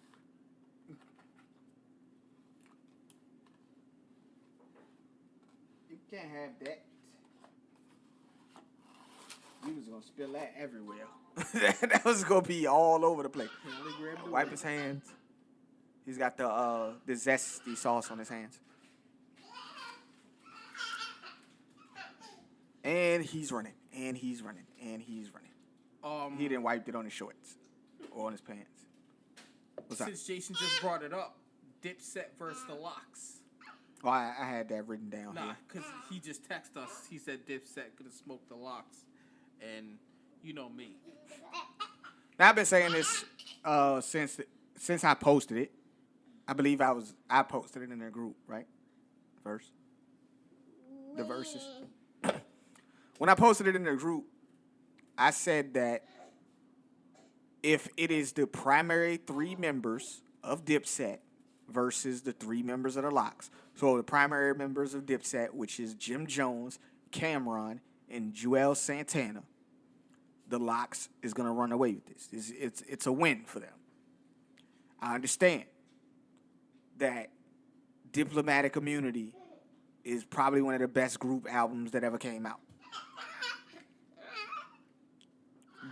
Speaker 1: You can't have that. You was gonna spill that everywhere. That was gonna be all over the place. Wipe his hands. He's got the zesty sauce on his hands. And he's running. He didn't wipe it on his shorts or on his pants. What's up?
Speaker 2: Since Jason just brought it up, Dipset versus the Locks.
Speaker 1: Oh, I had that written down
Speaker 2: Nah,
Speaker 1: here.
Speaker 2: because he just texted us. He said Dipset could have smoked the Locks. And you know me.
Speaker 1: Now, I've been saying this since I posted it. I believe I posted it in their group, right? The verses. When I posted it in their group, I said that if it is the primary 3 members of Dipset versus the 3 members of the Locks, so the primary members of Dipset, which is Jim Jones, Cameron, and Joel Santana, the Locks is going to run away with this. It's a win for them. I understand that Diplomatic Immunity is probably one of the best group albums that ever came out.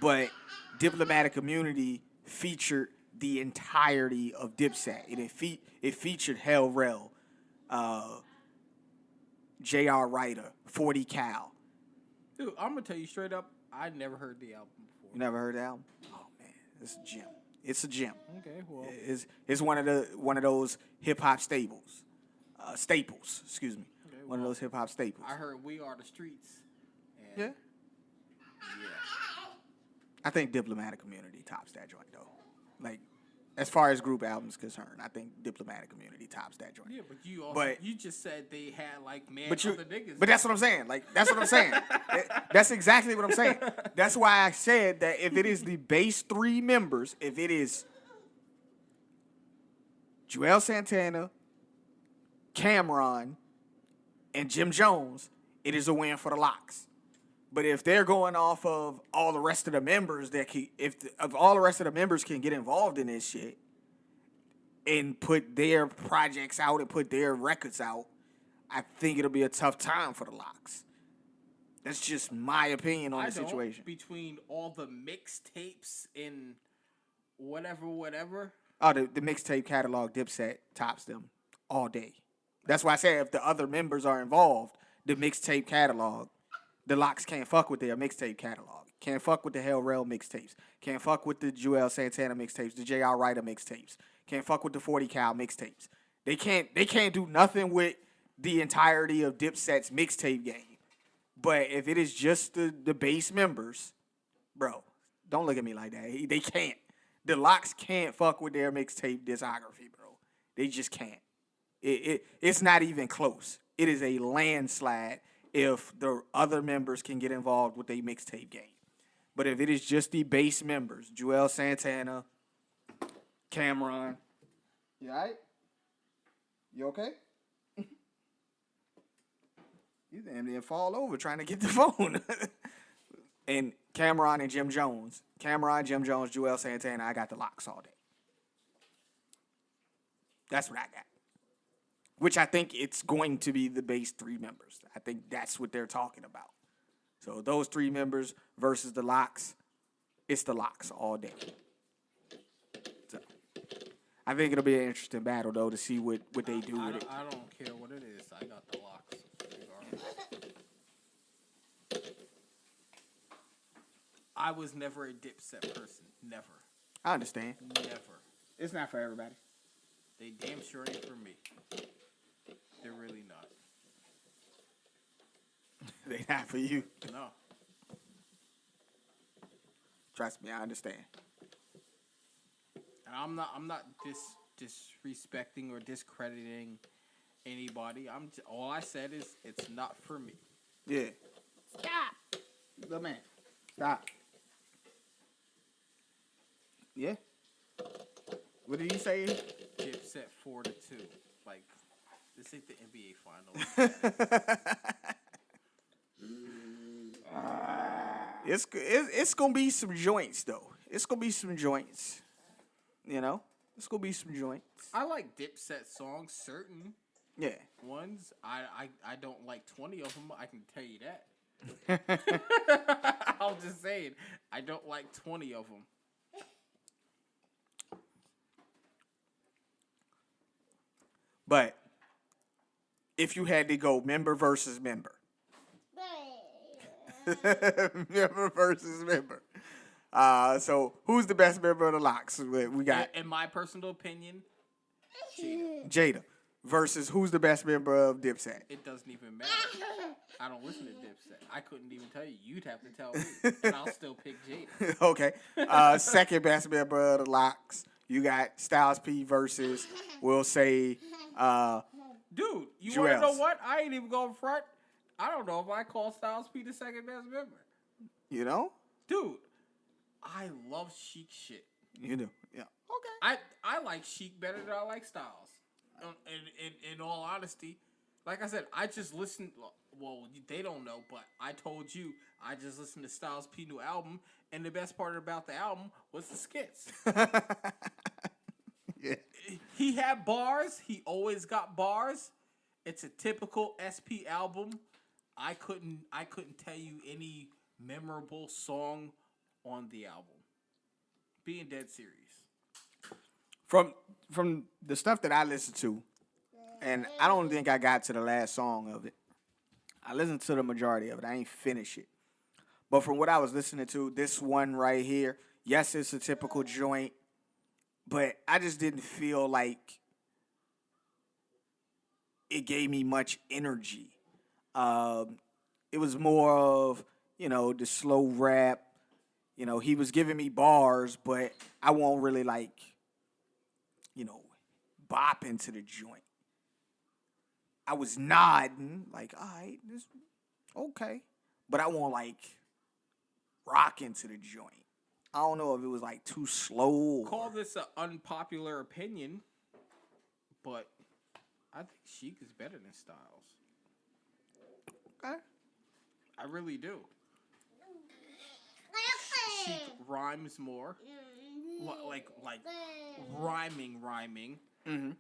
Speaker 1: But Diplomatic Immunity featured the entirety of Dipset. It featured Hell Rel, J.R. Ryder, 40 Cal.
Speaker 2: Dude, I'm going to tell you straight up, I never heard the album before.
Speaker 1: You never heard the album? Oh man, it's a gem. It's a gem.
Speaker 2: Okay, well.
Speaker 1: It's one of those hip hop staples. Excuse me.
Speaker 2: Okay,
Speaker 1: One of those hip hop staples.
Speaker 2: I heard We Are the Streets. And
Speaker 1: Yeah.
Speaker 2: Yeah.
Speaker 1: I think Diplomatic Immunity tops that joint though. Like, as far as group albums concerned, I think Diplomatic Immunity tops that joint.
Speaker 2: Yeah, but you also,
Speaker 1: But-
Speaker 2: you just said they had like other niggas.
Speaker 1: But that's what I'm saying. Like, that's what I'm saying. That's exactly what I'm saying. That's why I said that if it is the base 3 members, if it is Joel Santana, Cameron, and Jim Jones, it is a win for the Locks. But if they're going off of all the rest of the members if all the rest of the members can get involved in this shit and put their projects out and put their records out, I think it'll be a tough time for the Locks. That's just my opinion on the situation.
Speaker 2: Between all the mixtapes and whatever.
Speaker 1: Oh, the mixtape catalog, Dipset tops them all day. That's why I say if the other members are involved, the mixtape catalog, the Locks can't fuck with their mixtape catalog. Can't fuck with the Hell Rel mixtapes. Can't fuck with the Joel Santana mixtapes, the J.R. Ryder mixtapes. Can't fuck with the 40 Cal mixtapes. They can't do nothing with the entirety of Dipset's mixtape game. But if it is just the base members, bro, don't look at me like that. They can't. The Locks can't fuck with their mixtape discography, bro. They just can't. It's not even close. It is a landslide if the other members can get involved with a mixtape game. But if it is just the base members, Joel Santana, Cameron, you all right? You okay? You damn near fall over trying to get the phone. And Cameron and Jim Jones. Cameron, Jim Jones, Joel Santana, I got the Locks all day. That's what I got. Which I think it's going to be the base 3 members. I think that's what they're talking about. So those 3 members versus the Locks, it's the Locks all day. So I think it'll be an interesting battle, though, to see what they do with it.
Speaker 2: I don't care what it is. I got the Locks. I was never a Dipset person. Never.
Speaker 1: I understand.
Speaker 2: Never.
Speaker 1: It's not for everybody.
Speaker 2: They damn sure ain't for me. They're really not.
Speaker 1: They not for you.
Speaker 2: No.
Speaker 1: Trust me, I understand.
Speaker 2: And I'm not disrespecting or discrediting anybody. All I said is it's not for me.
Speaker 1: Yeah. Stop. Good man. Stop. Yeah. What did he say?
Speaker 2: Dipset 4-2. Like, this ain't the NBA finals.
Speaker 1: It's gonna be some joints though. It's gonna be some joints. You know, it's gonna be some joints.
Speaker 2: I like Dipset songs, certain
Speaker 1: Yeah.
Speaker 2: ones. I don't like 20 of them. I can tell you that. I'm just saying, I don't like 20 of them.
Speaker 1: But if you had to go member versus member, member versus member. So who's the best member of the Locks? We got
Speaker 2: In my personal opinion, Jada.
Speaker 1: Jada versus who's the best member of Dipset?
Speaker 2: It doesn't even matter. I don't listen to Dipset. I couldn't even tell you. You'd have to tell me, and I'll still pick Jada.
Speaker 1: Okay. Second best member of the Locks. You got Styles P versus, we'll say,
Speaker 2: Dude, you
Speaker 1: Jewels.
Speaker 2: want to know what? I ain't even going front. I don't know if I call Styles P the second best member.
Speaker 1: You know?
Speaker 2: Dude, I love Chic shit.
Speaker 1: You do. Yeah. Okay.
Speaker 2: I like Chic better than I like Styles. In all honesty, like I said, I just listened. Well, they don't know, but I told you I just listened to Styles P new album, and the best part about the album was the skits.
Speaker 1: Yeah.
Speaker 2: He had bars. He always got bars. It's a typical SP album. I couldn't tell you any memorable song on the album. Being dead serious.
Speaker 1: From the stuff that I listened to, and I don't think I got to the last song of it. I listened to the majority of it. I ain't finished it. But from what I was listening to, this one right here, yes, it's a typical joint, but I just didn't feel like it gave me much energy. It was more of, the slow rap. He was giving me bars, but I won't really bop into the joint. I was nodding, like, all right, this okay. But I won't rock into the joint. I don't know if it was too slow.
Speaker 2: Call this an unpopular opinion, but I think Chic is better than Styles.
Speaker 1: Okay.
Speaker 2: I really do. Chic rhymes more. Like rhyming.
Speaker 1: Mm-hmm.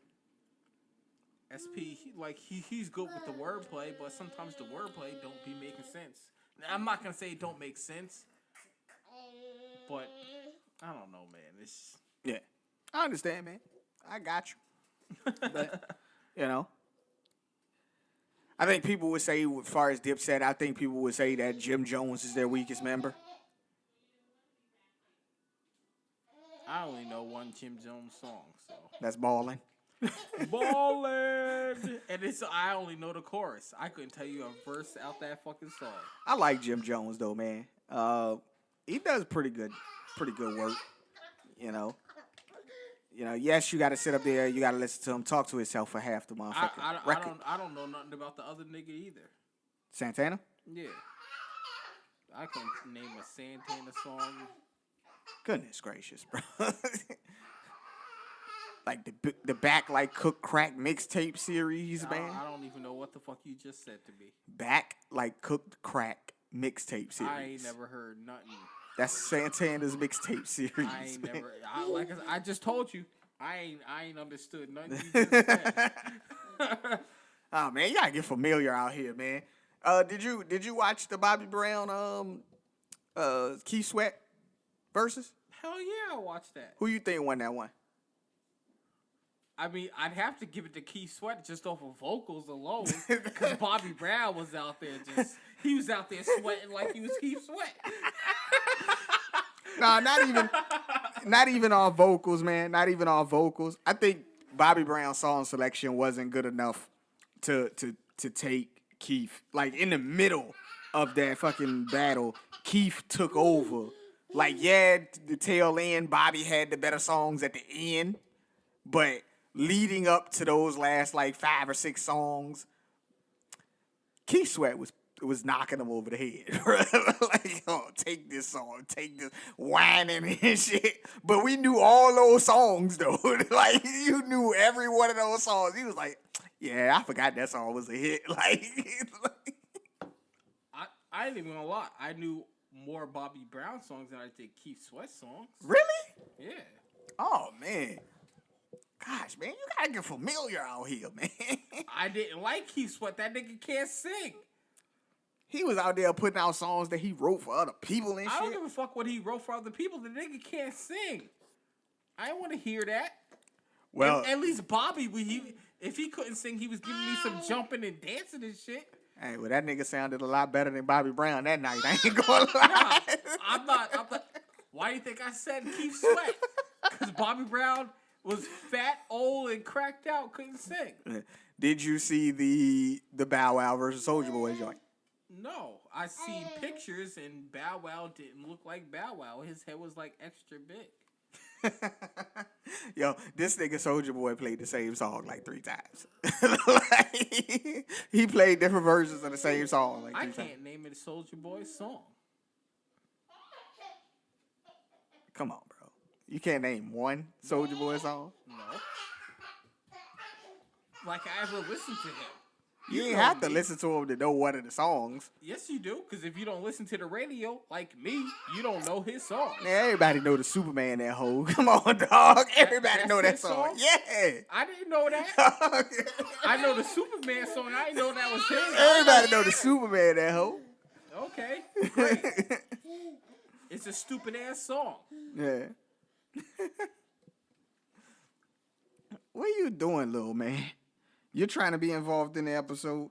Speaker 2: SP, he's good with the wordplay, but sometimes the wordplay don't be making sense. Now, I'm not gonna say it don't make sense, but I don't know, man. It's
Speaker 1: Yeah, I understand, man. I got you. But, I think people would say, as far as Dipset, I think people would say that Jim Jones is their weakest member.
Speaker 2: I only know one Jim Jones song, so
Speaker 1: That's Ballin'.
Speaker 2: Ballin', and I only know the chorus. I couldn't tell you a verse out that fucking song.
Speaker 1: I like Jim Jones though, man. He does pretty good work. Yes, you got to sit up there. You got to listen to him talk to himself for half the motherfucking record.
Speaker 2: I don't know nothing about the other nigga either.
Speaker 1: Santana?
Speaker 2: Yeah, I couldn't name a Santana song.
Speaker 1: Goodness gracious, bro. Like the Back Like Cook Crack mixtape series, man.
Speaker 2: I don't even know what the fuck you just said to me.
Speaker 1: Back Like Cooked Crack mixtape series.
Speaker 2: I ain't never heard nothing.
Speaker 1: That's Santana's mixtape series.
Speaker 2: I ain't never. I just told you. I ain't understood nothing you just said.
Speaker 1: Oh man, you gotta get familiar out here, man. Did you watch the Bobby Brown Keith Sweat versus?
Speaker 2: Hell yeah, I watched that.
Speaker 1: Who you think won that one?
Speaker 2: I mean, I'd have to give it to Keith Sweat just off of vocals alone, because Bobby Brown was out there he was out there sweating like he was Keith Sweat.
Speaker 1: Nah, not even all vocals, man. Not even all vocals. I think Bobby Brown's song selection wasn't good enough to take Keith. Like in the middle of that fucking battle, Keith took over. Like, yeah, the tail end, Bobby had the better songs at the end, but leading up to those last like 5 or 6 songs, Keith Sweat was knocking him over the head. Like, oh, take this song, take this, whining and shit. But we knew all those songs though. Like, you knew every one of those songs. He was like, yeah, I forgot that song was a hit. Like,
Speaker 2: I ain't even gonna lie. I knew more Bobby Brown songs than I did Keith Sweat songs.
Speaker 1: really?
Speaker 2: Yeah.
Speaker 1: Oh man. Gosh, man, you gotta get familiar out here, man.
Speaker 2: I didn't like Keith Sweat. That nigga can't sing.
Speaker 1: He was out there putting out songs that he wrote for other people and
Speaker 2: I
Speaker 1: shit.
Speaker 2: don't give a fuck what he wrote for other people. The nigga can't sing. I don't want to hear that.
Speaker 1: Well,
Speaker 2: at least Bobby, if he couldn't sing, he was giving me some jumping and dancing and shit.
Speaker 1: hey, well, that nigga sounded a lot better than Bobby Brown that night. I ain't gonna lie.
Speaker 2: Nah, I'm not. Why do you think I said Keith Sweat? Because Bobby Brown was fat, old, and cracked out, couldn't sing.
Speaker 1: Did you see the Bow Wow versus Soulja Boy joint?
Speaker 2: No, I seen pictures and Bow Wow didn't look like Bow Wow. His head was like extra big.
Speaker 1: Yo, this nigga Soulja Boy played the same song like 3 times. Like, he played different versions of the same song like 3
Speaker 2: I
Speaker 1: times.
Speaker 2: can't name it a Soulja Boy song.
Speaker 1: Come on, bro. You can't name one Soulja Boy song?
Speaker 2: No. Like I ever listened to him.
Speaker 1: You ain't
Speaker 2: know
Speaker 1: have to
Speaker 2: me.
Speaker 1: listen to him to know one of the songs.
Speaker 2: Yes, you do. Because if you don't listen to the radio, like me, you don't know his song.
Speaker 1: Man, everybody know the Superman that hoe. Come on, dog. Everybody
Speaker 2: that's
Speaker 1: know that
Speaker 2: his
Speaker 1: song.
Speaker 2: song?
Speaker 1: Yeah.
Speaker 2: I didn't know that. I know the Superman song. I didn't know that was him.
Speaker 1: Everybody know the Superman that hoe.
Speaker 2: Okay, great. It's a stupid ass song.
Speaker 1: Yeah. What are you doing, little man? You're trying to be involved in the episode.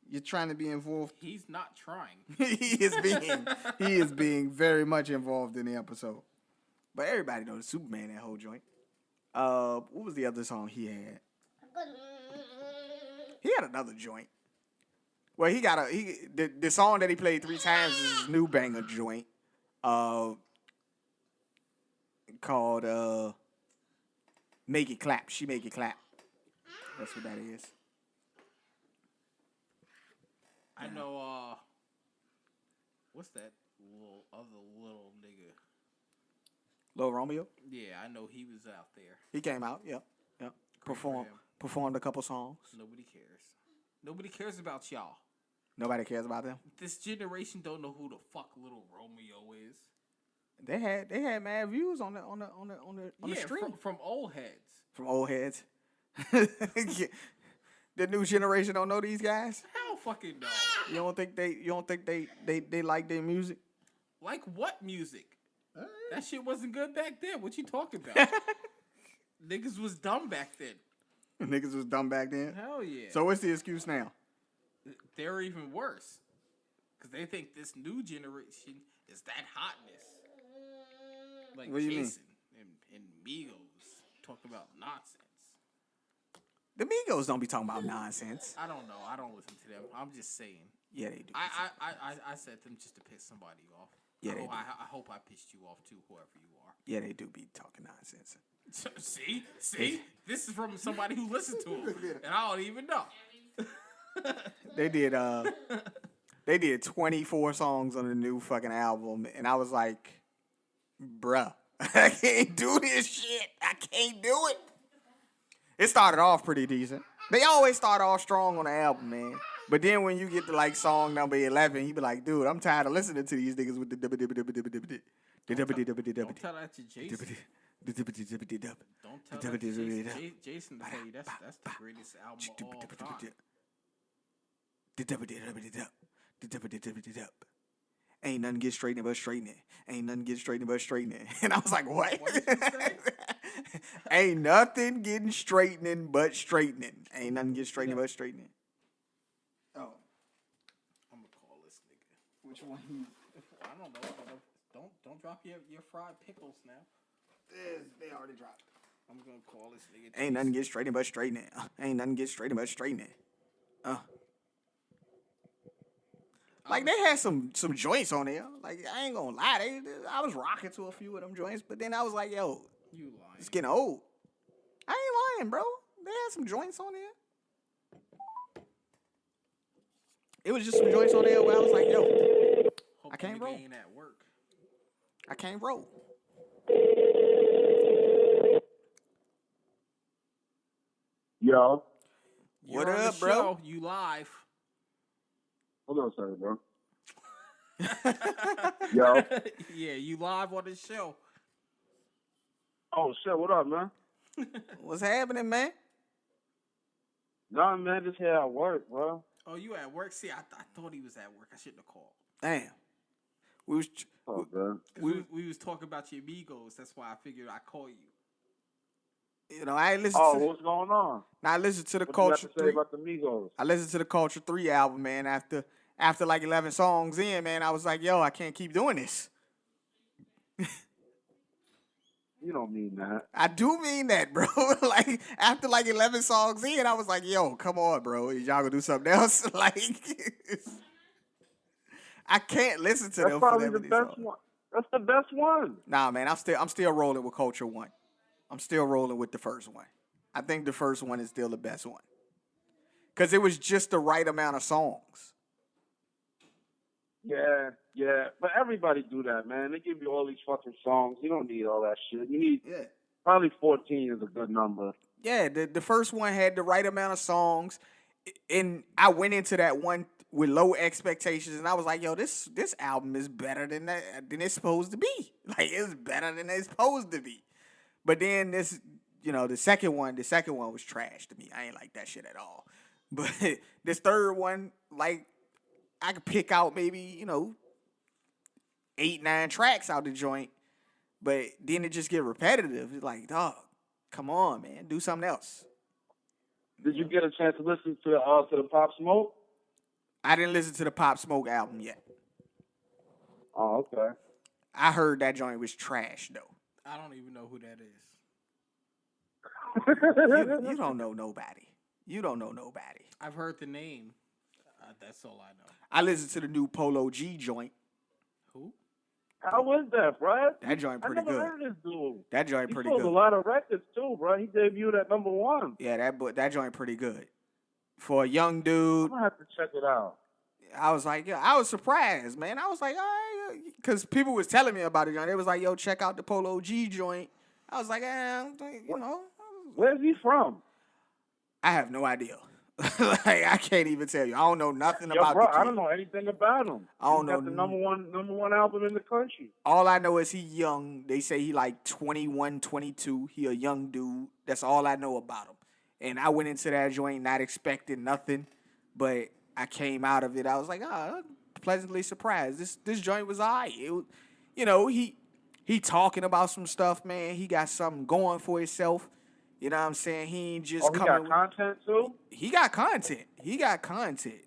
Speaker 1: You're trying to be involved.
Speaker 2: He's not trying.
Speaker 1: he is being very much involved in the episode. But everybody knows the Superman that whole joint. What was the other song he had? He had another joint. Well, the song that he played 3 times is his new banger joint. Called Make It Clap. She Make It Clap. That's what that is.
Speaker 2: I know, what's that little nigga?
Speaker 1: Lil Romeo?
Speaker 2: Yeah, I know he was out there.
Speaker 1: He came out, yep.
Speaker 2: for him.
Speaker 1: Performed a couple songs.
Speaker 2: Nobody cares. Nobody cares about y'all.
Speaker 1: Nobody cares about them.
Speaker 2: This generation don't know who the fuck Little Romeo is.
Speaker 1: They had mad views on the stream.
Speaker 2: From old heads.
Speaker 1: From old heads. The new generation don't know these guys.
Speaker 2: I don't fucking know.
Speaker 1: You don't think they like their music?
Speaker 2: Like what music? That shit wasn't good back then. What you talking about? Niggas was dumb back then.
Speaker 1: Niggas was dumb back then.
Speaker 2: Hell yeah.
Speaker 1: So what's the excuse now?
Speaker 2: They're even worse. Because they think this new generation is that hotness. Like
Speaker 1: What do you mean?
Speaker 2: Jason and Migos talk about nonsense.
Speaker 1: The Migos don't be talking about nonsense.
Speaker 2: I don't know. I don't listen to them. I'm just saying.
Speaker 1: Yeah, they do.
Speaker 2: I said them just to piss somebody off.
Speaker 1: Yeah, they do.
Speaker 2: I hope I pissed you off too, whoever you are.
Speaker 1: Yeah, they do be talking nonsense.
Speaker 2: See, this is from somebody who listened to them, and I don't even know.
Speaker 1: They did 24 songs on the new fucking album, and I was like, bruh, I can't do this shit. I can't do it. It started off pretty decent. They always start off strong on the album, man. But then when you get to like song number 11, you be like, dude, I'm tired of listening to these niggas with the
Speaker 2: Don't tell that to Jason. Don't tell that to Jason to tell you that's the greatest album of all time.
Speaker 1: Ain't nothing get straightening but straightening. Ain't nothing get straightening but straightening. And I was like, what?
Speaker 2: What did you say?
Speaker 1: Ain't nothing getting straightening but straightening. Ain't nothing get straightening but straightening. Oh.
Speaker 2: I'm gonna call this nigga.
Speaker 1: Which one?
Speaker 2: I don't know. Don't drop your fried pickles now.
Speaker 1: They already dropped.
Speaker 2: I'm gonna call this nigga.
Speaker 1: Ain't nothing get straightened but straight now. Ain't nothing get straightened but straight now. Like they had some joints on there. Like I ain't gonna lie, I was rocking to a few of them joints, but then I was like, yo,
Speaker 2: You lying?
Speaker 1: it's getting old. I ain't lying, bro. They had some joints on there. It was just some joints on there where I was like, yo,
Speaker 2: Hope
Speaker 1: I can't
Speaker 2: nigga
Speaker 1: roll.
Speaker 2: ain't at work.
Speaker 1: I can't roll.
Speaker 4: Yo.
Speaker 2: You're
Speaker 1: What
Speaker 2: on the
Speaker 1: up, bro?
Speaker 2: show. You live.
Speaker 4: Hold on a second, bro. Yo.
Speaker 2: Yeah, you live on the show.
Speaker 4: Oh, shit. What up, man?
Speaker 1: What's happening, man?
Speaker 4: Nah, man. Just here at work, bro.
Speaker 2: Oh, you at work? See, I thought he was at work. I shouldn't have called.
Speaker 1: Damn. We was
Speaker 4: Oh, man.
Speaker 2: We was talking about your amigos. That's why I figured I'd call you.
Speaker 1: you know, I ain't listened
Speaker 4: Oh,
Speaker 1: to
Speaker 4: what's going on?
Speaker 1: now I listened to the
Speaker 4: What you got
Speaker 1: Culture
Speaker 4: to say
Speaker 1: 3.
Speaker 4: about the Migos?
Speaker 1: I listened to the Culture 3 album, man, after like 11 songs in, man. I was like, yo, I can't keep doing this.
Speaker 4: You don't mean that.
Speaker 1: I do mean that, bro. Like after like 11 songs in, I was like, "Yo, come on, bro. Y'all gonna do something else?" Like, I can't listen to
Speaker 4: That's
Speaker 1: them for
Speaker 4: probably
Speaker 1: that
Speaker 4: the
Speaker 1: many
Speaker 4: best
Speaker 1: songs.
Speaker 4: one. That's the best one.
Speaker 1: Nah, man, I'm still rolling with Culture 1. I'm still rolling with the first one. I think the first one is still the best one because it was just the right amount of songs.
Speaker 4: Yeah. But everybody do that, man. They give you all these fucking songs. You don't need all that shit. You need probably 14 is a good number.
Speaker 1: Yeah, the first one had the right amount of songs, and I went into that one with low expectations, and I was like, "Yo, this album is better than it's supposed to be. Like, it's better than it's supposed to be." But then this, the second one was trash to me. I ain't like that shit at all. But this third one, like, I could pick out maybe 8, 9 tracks out the joint, but then it just get repetitive. It's like, dog. Come on, man. Do something else.
Speaker 4: Did you get a chance to listen to the Pop Smoke?
Speaker 1: I didn't listen to the Pop Smoke album yet.
Speaker 4: Oh, okay.
Speaker 1: I heard that joint was trash, though.
Speaker 2: I don't even know who that is.
Speaker 1: You don't know nobody. You don't know nobody.
Speaker 2: I've heard the name. That's all I know.
Speaker 1: I listened to the new Polo G joint.
Speaker 2: Who?
Speaker 4: How was that, bro?
Speaker 1: That joint pretty
Speaker 4: I never
Speaker 1: good.
Speaker 4: heard this dude.
Speaker 1: That joint
Speaker 4: He
Speaker 1: pretty
Speaker 4: sold
Speaker 1: good.
Speaker 4: a lot of records too, bro. He debuted at #1.
Speaker 1: Yeah, that joint pretty good. For a young dude,
Speaker 4: I'm gonna have to check it out.
Speaker 1: I was like, I was surprised, man. I was like, all right, because people was telling me about it. They was like, yo, check out the Polo G joint. I was like,
Speaker 4: Where's he from?
Speaker 1: I have no idea. Like, I can't even tell you. I don't know nothing
Speaker 4: Yo,
Speaker 1: about
Speaker 4: bro,
Speaker 1: the kid.
Speaker 4: I don't know anything about him.
Speaker 1: I don't
Speaker 4: He's got
Speaker 1: know
Speaker 4: the number one album in the country.
Speaker 1: All I know is he young. They say he like 21, 22. He a young dude. That's all I know about him. And I went into that joint not expecting nothing, but I came out of it. I was like, pleasantly surprised. This joint was all right. He talking about some stuff, man. He got something going for himself. You know what I'm saying? He ain't just
Speaker 4: he
Speaker 1: coming.
Speaker 4: got content too?
Speaker 1: He got content.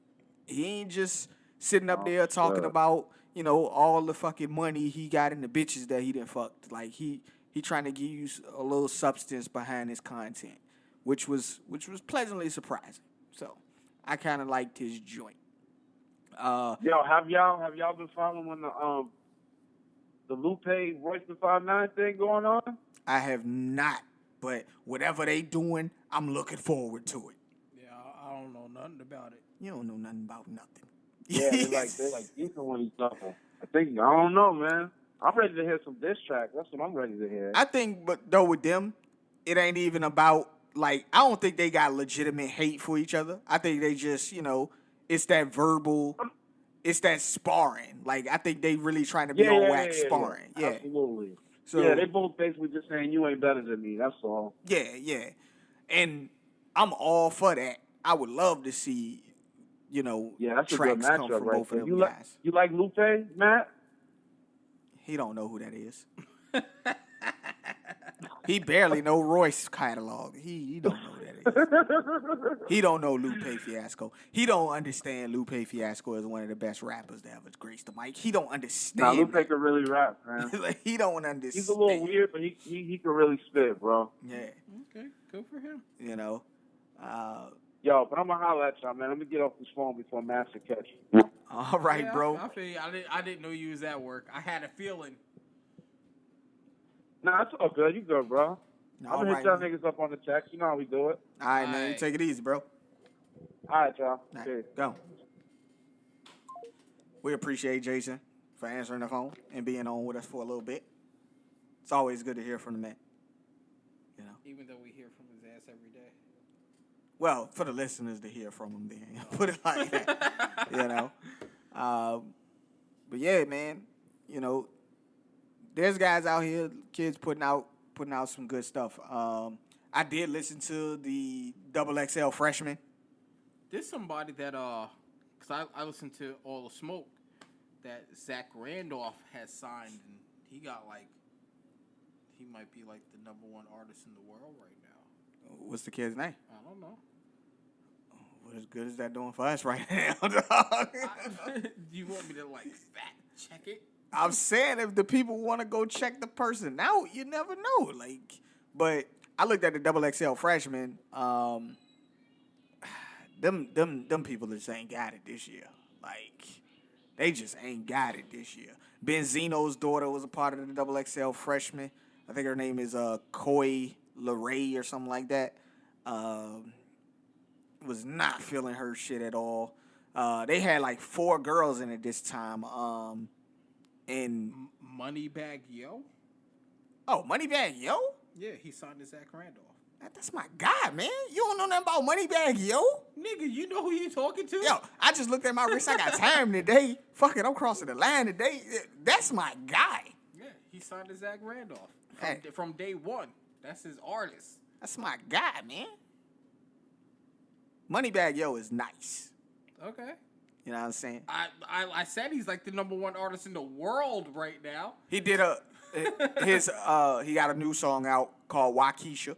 Speaker 1: He ain't just sitting up there talking about, all the fucking money he got and the bitches that he done fucked. Like he trying to give you a little substance behind his content, which was pleasantly surprising. So I kind of liked his joint.
Speaker 4: Yo, have y'all been following the Lupe Royce the 5'9" thing going on?
Speaker 1: I have not, but whatever they doing, I'm looking forward to it.
Speaker 2: Yeah, I don't know nothing about it.
Speaker 1: You don't know nothing about nothing.
Speaker 4: Yeah, they like beefing with each other. I don't know, man. I'm ready to hear some diss tracks. That's what I'm ready to hear.
Speaker 1: I think, but though with them, it ain't even about like I don't think they got legitimate hate for each other. I think they just, it's that verbal, it's that sparring. Like I think they really trying to be on wax sparring. Yeah.
Speaker 4: Absolutely.
Speaker 1: So
Speaker 4: yeah, they both basically just saying you ain't better than me. That's all.
Speaker 1: Yeah. And I'm all for that. I would love to see,
Speaker 4: that's
Speaker 1: tracks
Speaker 4: a good
Speaker 1: come
Speaker 4: matchup
Speaker 1: from
Speaker 4: right
Speaker 1: both of
Speaker 4: there.
Speaker 1: them guys.
Speaker 4: You like Lupe, Matt?
Speaker 1: He don't know who that is. He barely know Royce catalog. He don't know who that He don't know Lupe Fiasco. He don't understand Lupe Fiasco is one of the best rappers that ever graced the mic. He don't understand.
Speaker 4: Nah, Lupe can really rap, man.
Speaker 1: Like, he don't understand.
Speaker 4: He's a little weird, but he can really spit, bro.
Speaker 1: Yeah.
Speaker 2: Okay, good for him.
Speaker 1: You know.
Speaker 4: Yo, but I'm gonna holler at y'all, man. Let me get off this phone before Master catch you.
Speaker 1: All right,
Speaker 2: Yeah,
Speaker 1: bro.
Speaker 2: I feel you. I didn't know you was at work. I had a feeling.
Speaker 4: Nah, it's all good. You good, bro? I'm
Speaker 1: All
Speaker 4: gonna
Speaker 1: right,
Speaker 4: hit y'all
Speaker 1: man.
Speaker 4: niggas up on the text. You know how we do it.
Speaker 1: All right, man.
Speaker 2: Alright.
Speaker 1: Take it easy, bro.
Speaker 4: All right, y'all.
Speaker 1: All right,
Speaker 4: Peace.
Speaker 1: go. We appreciate Jason for answering the phone and being on with us for a little bit. It's always good to hear from the man. You know.
Speaker 2: Even though we hear from his ass every day.
Speaker 1: Well, for the listeners to hear from him, then put it like that. You know. But yeah, man. You know, there's guys out here, kids putting out some good stuff. I did listen to the XXL Freshman.
Speaker 2: There's somebody that because I listened to All the Smoke that Zach Randolph has signed, and he got he might be like the #1 artist in the world right now.
Speaker 1: What's the kid's name?
Speaker 2: I don't know.
Speaker 1: What as good is that doing for us right now, dog?
Speaker 2: Do you want me to fact check it?
Speaker 1: I'm saying if the people want to go check the person out, you never know. But I looked at the XXL Freshman. Them people just ain't got it this year. They just ain't got it this year. Benzino's daughter was a part of the XXL Freshman. I think her name is Coy LeRae or something like that. Was not feeling her shit at all. They had 4 girls in it this time. And
Speaker 2: Moneybag Yo?
Speaker 1: oh, Moneybag Yo?
Speaker 2: Yeah, he signed to Zach Randolph.
Speaker 1: That's my guy, man. You don't know nothing about Moneybag Yo?
Speaker 2: Nigga, you know who you talking to?
Speaker 1: Yo, I just looked at my wrist. I got time today. Fuck it, I'm crossing the line today. That's my guy.
Speaker 2: Yeah, he signed to Zach Randolph
Speaker 1: Hey.
Speaker 2: from day one. That's his artist.
Speaker 1: That's my guy, man. Moneybag Yo is nice.
Speaker 2: Okay.
Speaker 1: You know what I'm saying?
Speaker 2: I said he's like the #1 artist in the world right now.
Speaker 1: He did he got a new song out called Waukesha.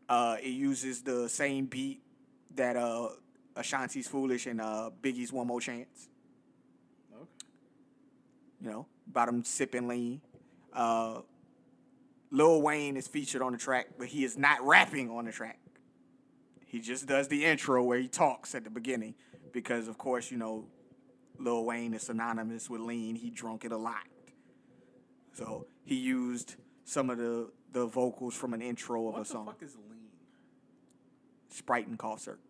Speaker 1: It uses the same beat that Ashanti's Foolish and Biggie's One More Chance.
Speaker 2: Okay.
Speaker 1: You know, about him sipping lean. Lil Wayne is featured on the track, but he is not rapping on the track. He just does the intro where he talks at the beginning because, of course, you know, Lil Wayne is synonymous with lean. He drunk it a lot. So he used some of the vocals from an intro of a song.
Speaker 2: What the fuck is lean?
Speaker 1: Sprite and cough syrup.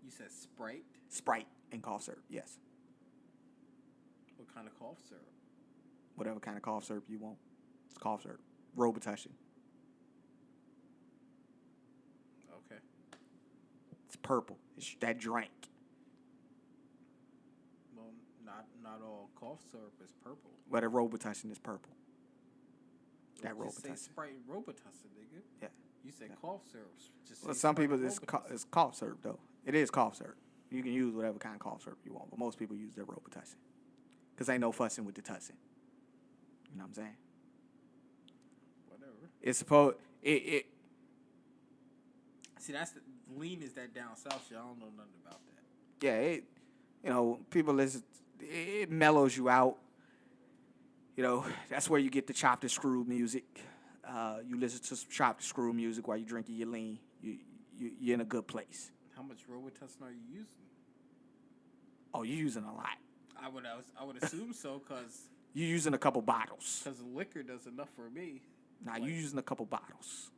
Speaker 2: You said Sprite?
Speaker 1: Sprite and cough syrup, yes.
Speaker 2: What kind of cough syrup?
Speaker 1: Whatever kind of cough syrup you want. It's cough syrup. Robitussin.
Speaker 2: Okay.
Speaker 1: It's purple. It's that drink.
Speaker 2: Well, not all cough syrup is purple.
Speaker 1: But the Robitussin is purple. That
Speaker 2: Just say
Speaker 1: Robitussin.
Speaker 2: Sprite and Robitussin, nigga.
Speaker 1: Yeah.
Speaker 2: You said cough syrup. Just
Speaker 1: Well,
Speaker 2: say
Speaker 1: some
Speaker 2: Sprite
Speaker 1: people
Speaker 2: and
Speaker 1: it's
Speaker 2: Robitussin.
Speaker 1: cough syrup though. It is cough syrup. You can use whatever kind of cough syrup you want, but most people use their Robitussin because ain't no fussing with the tussin. You know what I'm saying?
Speaker 2: Whatever.
Speaker 1: It's supposed it.
Speaker 2: See, lean is that down south shit. I don't know nothing about that.
Speaker 1: Yeah, you know, people listen. It mellows you out. You know, that's where you get the chopped and screwed music. You listen to some chopped and screwed music while you're drinking your lean. You're in a good place.
Speaker 2: How much Robitussin are you using?
Speaker 1: Oh, you're using a lot.
Speaker 2: I would assume so, cause
Speaker 1: You're using a couple bottles.
Speaker 2: the liquor does enough for me.
Speaker 1: Nah, you're using a couple bottles.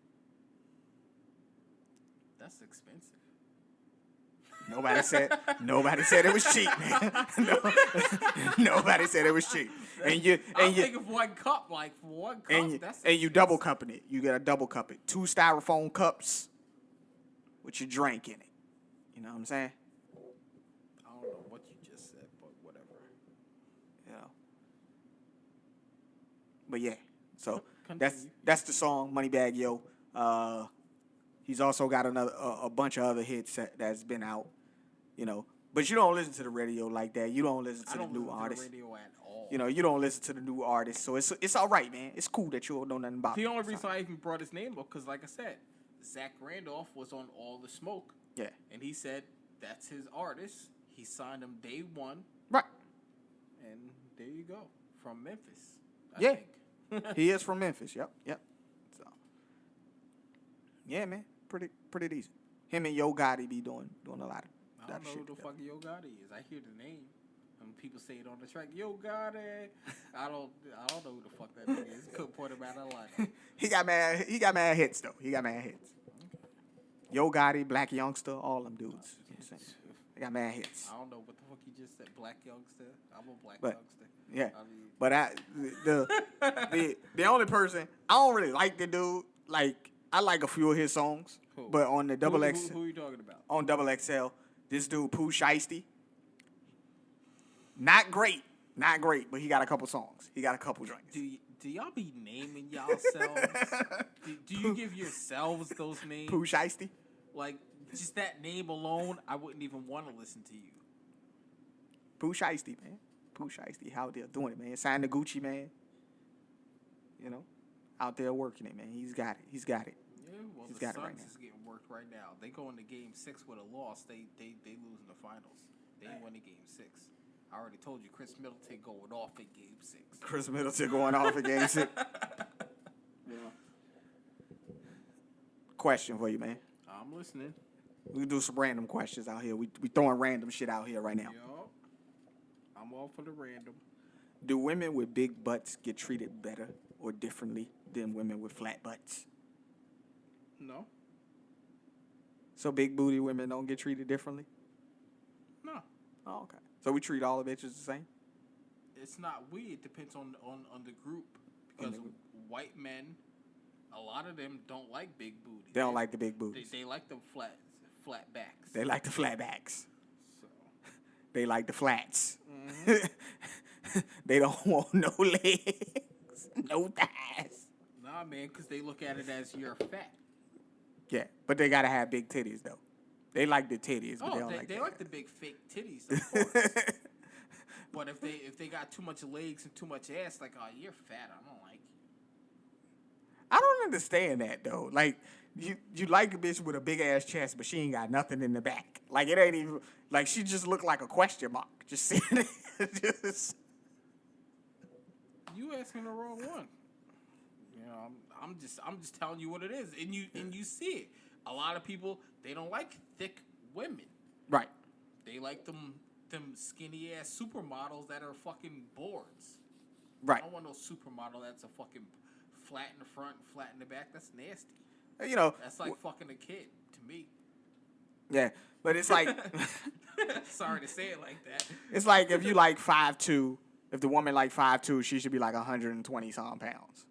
Speaker 2: That's expensive.
Speaker 1: Nobody said it was cheap, man. Nobody said it was cheap. And you
Speaker 2: think of one cup, for one cup.
Speaker 1: and you double cupping it. You get a double cup it. 2 styrofoam cups with your drink in it. You know what I'm saying?
Speaker 2: I don't know what you just said, but whatever.
Speaker 1: You know. But yeah, so
Speaker 2: Continue.
Speaker 1: that's the song Moneybag Yo. He's also got a bunch of other hits that's been out. You know, but you don't listen to the radio like that. You don't listen to the new artists.
Speaker 2: Radio at all.
Speaker 1: You know, you don't listen to the new artists, so it's all right, man. It's cool that you don't know nothing about.
Speaker 2: The
Speaker 1: it.
Speaker 2: only
Speaker 1: It's
Speaker 2: reason I even brought his name up, because like I said, Zach Randolph was on All the Smoke.
Speaker 1: Yeah.
Speaker 2: And he said that's his artist. He signed him day one.
Speaker 1: Right.
Speaker 2: And there you go. From Memphis. I
Speaker 1: Yeah.
Speaker 2: think.
Speaker 1: He is from Memphis. Yep. So, yeah, man, pretty decent. Him and Yo Gotti be doing a lot of.
Speaker 2: I don't know who the fuck Yo Gotti is. I hear the name. And people say it on the track. Yo Gotti. I don't know who the fuck that nigga is. Couldn't point him out. I like.
Speaker 1: He got mad hits though. He got mad hits. Yo Gotti, Black Youngster, all them dudes. They got mad hits.
Speaker 2: I don't know what the fuck you just said. Black Youngster. I'm a black
Speaker 1: But,
Speaker 2: youngster.
Speaker 1: yeah.
Speaker 2: I mean,
Speaker 1: The only person I don't really like the dude. Like I like a few of his songs,
Speaker 2: Who?
Speaker 1: but on the double X
Speaker 2: who are you talking about?
Speaker 1: on double XL, this dude Pooh Shiesty. Not great, but he got a couple songs. He got a couple joints.
Speaker 2: Do y'all be naming yourselves? do you give yourselves those names?
Speaker 1: Pooh Shiesty.
Speaker 2: Like, just that name alone, I wouldn't even want to listen to you.
Speaker 1: Pooh Shiesty, man. Pooh Shiesty, out there doing it, man. Signed to Gucci, man. You know, out there working it, man. He's got it.
Speaker 2: Yeah, well,
Speaker 1: He's
Speaker 2: the
Speaker 1: got it
Speaker 2: Suns
Speaker 1: right now.
Speaker 2: is getting worked right now. They go into Game 6 with a loss. They lose in the finals. They ain't winning Game 6. I already told you, Chris Middleton going off in Game 6.
Speaker 1: Chris Middleton going off in Game 6. Yeah. Question for you, man.
Speaker 2: I'm listening.
Speaker 1: We do some random questions out here. We throwing random shit out here right now.
Speaker 2: Yo, I'm all for the random.
Speaker 1: Do women with big butts get treated better or differently than women with flat butts?
Speaker 2: No.
Speaker 1: So big booty women don't get treated differently?
Speaker 2: No.
Speaker 1: Oh, okay. So we treat all the bitches the same?
Speaker 2: It's not we. It depends on the group. Because white men, a lot of them don't like big booties.
Speaker 1: They don't like the big booties.
Speaker 2: They like the flat backs.
Speaker 1: They like the flat backs.
Speaker 2: So.
Speaker 1: They like the flats.
Speaker 2: Mm-hmm.
Speaker 1: They don't want no legs, no thighs.
Speaker 2: Nah, man, because they look at it as you're fat.
Speaker 1: Yeah, but they gotta have big titties though. They like the titties, but
Speaker 2: Oh,
Speaker 1: they don't
Speaker 2: they
Speaker 1: like
Speaker 2: like the big fake titties, of course. But if they got too much legs and too much ass, like, oh, you're fat, I don't like you.
Speaker 1: I don't understand that though. Like you like a bitch with a big ass chest, but she ain't got nothing in the back. Like it ain't even like she just look like a question mark. Just sitting there. Just
Speaker 2: You asking the wrong one. You know, I'm just telling you what it is, and you see it. A lot of people, they don't like thick women.
Speaker 1: right.
Speaker 2: They like them skinny ass supermodels that are fucking boards.
Speaker 1: Right.
Speaker 2: I don't want no supermodel that's a fucking flat in the front, flat in the back. That's nasty.
Speaker 1: You know.
Speaker 2: That's like fucking a kid to me.
Speaker 1: Yeah, but it's like
Speaker 2: Sorry to say it like that.
Speaker 1: it's like if you like 5'2", if the woman like 5'2", she should be like 120 some pounds.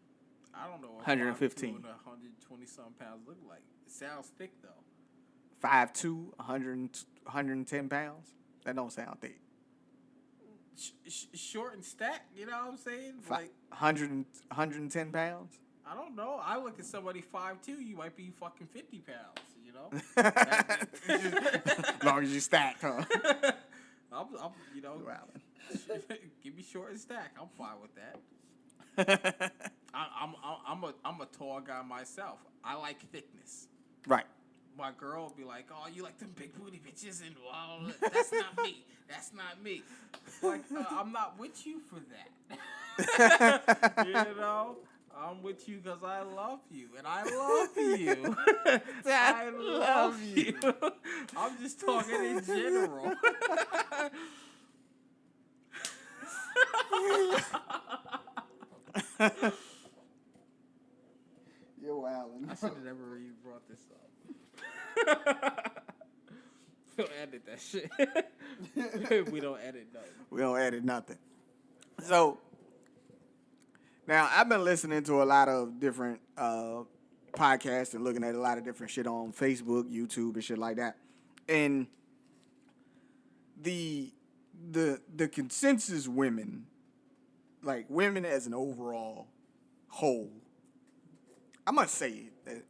Speaker 2: I don't know what
Speaker 1: 115.
Speaker 2: 120 some pounds look like. It sounds thick though.
Speaker 1: 5'2", 110 pounds. That don't sound thick.
Speaker 2: Short and stacked, you know what I'm saying? Like
Speaker 1: 110 pounds.
Speaker 2: I don't know. I look at somebody 5'2", you might be fucking 50 pounds, you know?
Speaker 1: As long as you stacked, huh?
Speaker 2: I'm you know,
Speaker 1: Wow.
Speaker 2: give me short and stack. I'm fine with that. I'm a tall guy myself. I like thickness.
Speaker 1: Right.
Speaker 2: My girl will be like, "Oh, you like them big booty bitches?" And well, that's not me. That's not me. Like, I'm not with you for that. You know, I'm with you because I love you, and I love you. I love you. I'm just talking in general.
Speaker 1: You're wildin'.
Speaker 2: I should have never even brought this up. Don't edit that shit. We don't edit nothing.
Speaker 1: We don't edit nothing. So now I've been listening to a lot of different podcasts and looking at a lot of different shit on Facebook, YouTube, and shit like that. And the consensus women, like women as an overall whole, I must say that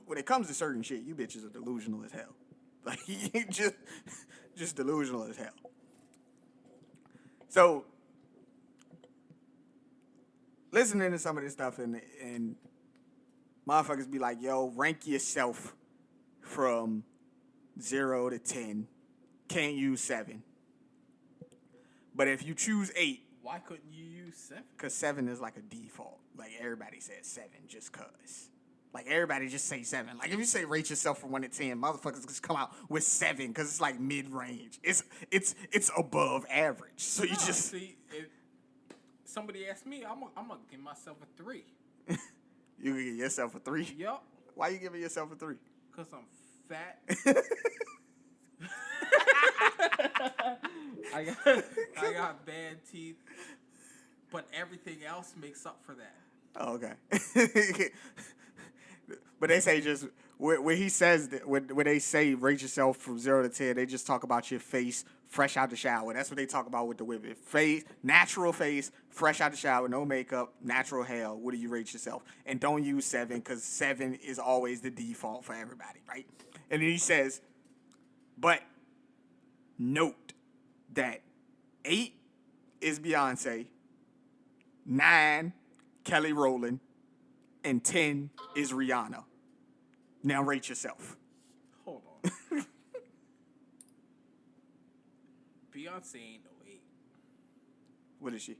Speaker 1: when it comes to certain shit, you bitches are delusional as hell. Like you just delusional as hell. So listening to some of this stuff and motherfuckers be like, yo, rank yourself from 0 to 10. Can't use 7. But if you choose 8,
Speaker 2: why couldn't you use 7?
Speaker 1: because 7 is like a default. Like everybody says 7 just cause. Like everybody just say 7. Like if you say rate yourself from 1 to 10, motherfuckers just come out with 7 because it's like mid range. It's above average. So you just
Speaker 2: see. If somebody asked me, I'm gonna give myself a 3.
Speaker 1: you can give yourself a 3.
Speaker 2: Yup.
Speaker 1: Why you giving yourself a 3?
Speaker 2: Cause I'm fat. I got bad teeth, but everything else makes up for that.
Speaker 1: Oh, okay. But they say just when he says that when they say rate yourself from 0 to 10, they just talk about your face fresh out the shower. That's what they talk about with the women. Face, natural face, fresh out the shower, no makeup, natural hair. What do you rate yourself? And don't use 7 because 7 is always the default for everybody, right? And then he says, but note that 8 is Beyonce, 9 Kelly Rowland, and 10 is Rihanna. Now rate yourself.
Speaker 2: Hold on. Beyonce ain't no 8.
Speaker 1: What is she?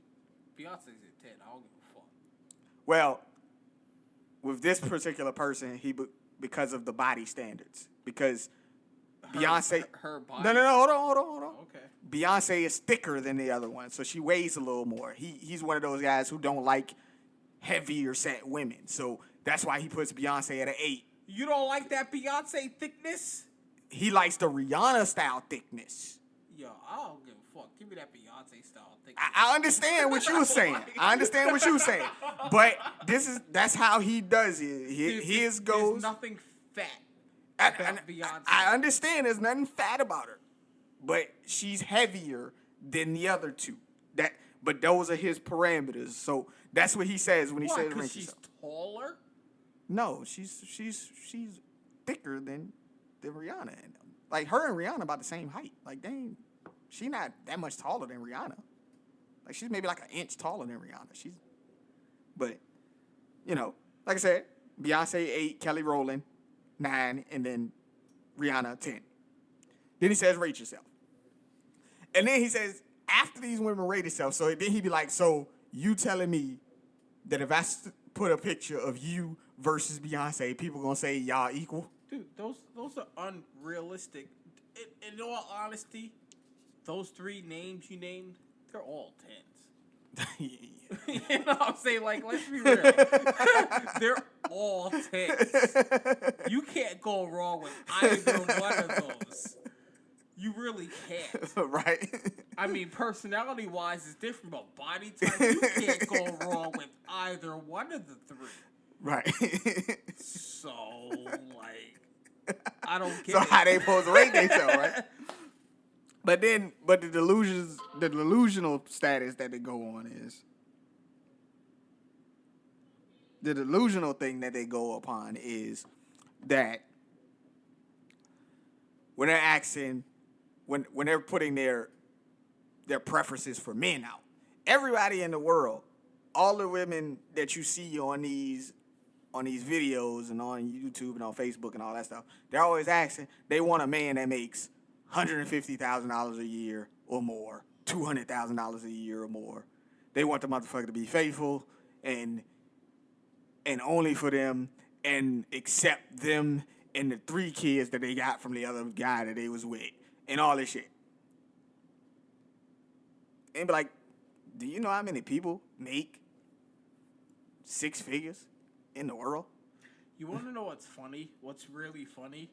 Speaker 2: Beyonce's at 10. I don't give a fuck.
Speaker 1: Well, with this particular person, because of the body standards. Because Beyonce...
Speaker 2: Her body?
Speaker 1: No, hold on.
Speaker 2: Okay.
Speaker 1: Beyonce is thicker than the other one, so she weighs a little more. He's one of those guys who don't like heavier set women. So that's why he puts Beyonce at an 8.
Speaker 2: You don't like that Beyonce thickness?
Speaker 1: He likes the Rihanna style thickness.
Speaker 2: Yo, I don't give a fuck. Give me that Beyonce style thickness.
Speaker 1: I understand what you were saying. But that's how he does it. His goes.
Speaker 2: There's nothing fat about Beyonce.
Speaker 1: I understand there's nothing fat about her. But she's heavier than the other two. But those are his parameters. So that's what he says when he says rank
Speaker 2: she's
Speaker 1: yourself.
Speaker 2: taller?
Speaker 1: No, she's thicker than Rihanna and them. Like her and Rihanna about the same height. Like she not that much taller than Rihanna. Like she's maybe like an inch taller than Rihanna. But like I said, Beyonce 8, Kelly Rowland 9, and then Rihanna 10. Then he says rate yourself. And then he says after these women rate themselves, so then he be like, so you telling me that if I put a picture of you versus Beyonce, people gonna say y'all equal?
Speaker 2: Dude, those are unrealistic. In all honesty, those 3 names you named, they're all 10s. You know what I'm saying? Like, let's be real. They're all 10s. You can't go wrong with either one of those. You really can't.
Speaker 1: Right.
Speaker 2: I mean, personality-wise, it's different, but body type, you can't go wrong with either one of the 3.
Speaker 1: Right.
Speaker 2: So, like, I don't get
Speaker 1: so
Speaker 2: it.
Speaker 1: how they supposed to rate themselves, right? But the delusional status that they go on is the delusional thing that they go upon is that when they're asking, when they're putting their preferences for men out, everybody in the world, all the women that you see on these videos and on YouTube and on Facebook and all that stuff, they're always asking, they want a man that makes $150,000 a year or more, $200,000 a year or more. They want the motherfucker to be faithful and only for them and accept them and the 3 kids that they got from the other guy that they was with and all this shit. And be like, do you know how many people make 6 figures in the world?
Speaker 2: You want to know what's funny? What's really funny?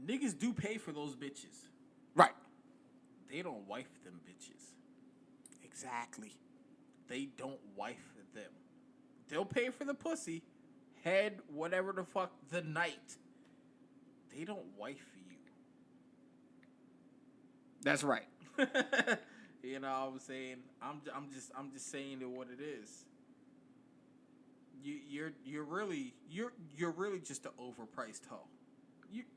Speaker 2: Niggas do pay for those bitches.
Speaker 1: Right.
Speaker 2: They don't wife them bitches.
Speaker 1: Exactly.
Speaker 2: They don't wife them. They'll pay for the pussy, head, whatever the fuck, the night. They don't wife you.
Speaker 1: That's right.
Speaker 2: You know what I'm saying? I'm just saying it what it is. You're really just an overpriced hoe.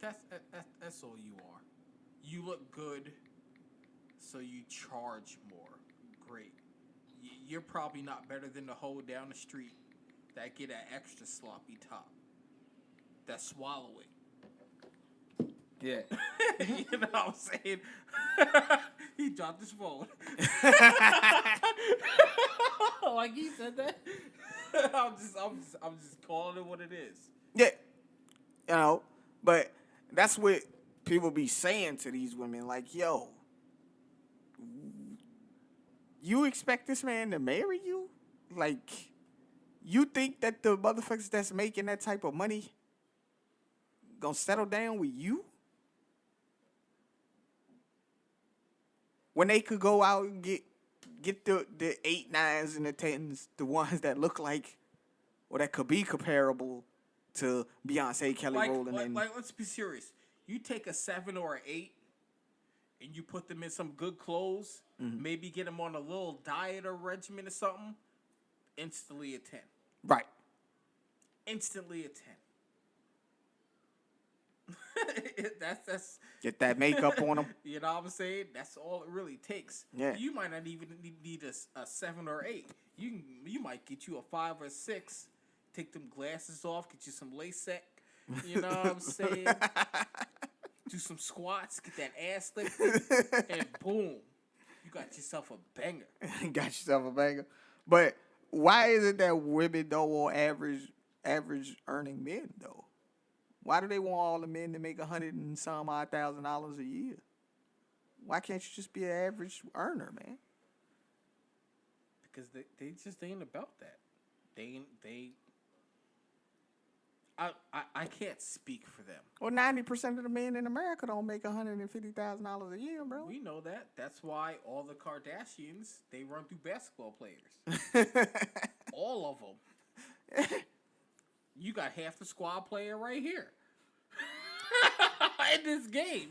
Speaker 2: That's all you are. You look good, so you charge more. Great. You're probably not better than the hoe down the street that get an extra sloppy top. That swallow it.
Speaker 1: Yeah.
Speaker 2: You know what I'm saying? He dropped his phone. Like he said that. I'm just calling it what it is.
Speaker 1: Yeah. You know, but that's what people be saying to these women. Like, yo, you expect this man to marry you? Like, you think that the motherfuckers that's making that type of money gonna settle down with you? When they could go out and get the 8, 9s, and the 10s, the ones that look like, or that could be comparable to Beyonce, Kelly Rowland, and
Speaker 2: let's be serious. You take a 7 or an 8, and you put them in some good clothes, maybe get them on a little diet or regimen or something, instantly a 10.
Speaker 1: right.
Speaker 2: Instantly a 10. That's
Speaker 1: Get that makeup on them.
Speaker 2: you know what I'm saying? That's all it really takes.
Speaker 1: Yeah.
Speaker 2: You might not even need a 7 or 8. You might get you a 5 or 6. Take them glasses off. Get you some LASIK. You know what I'm saying? Do some squats. Get that ass lifted, and boom, you got yourself a banger.
Speaker 1: Got yourself a banger. But why is it that women don't want average earning men though? Why do they want all the men to make $100,000 and some odd $1,000 a year? Why can't you just be an average earner, man?
Speaker 2: Because they just ain't about that. I can't speak for them.
Speaker 1: Well, 90% of the men in America don't make $150,000 a year, bro.
Speaker 2: We know that. That's why all the Kardashians, they run through basketball players. All of them. You got half the squad player right here. In this game.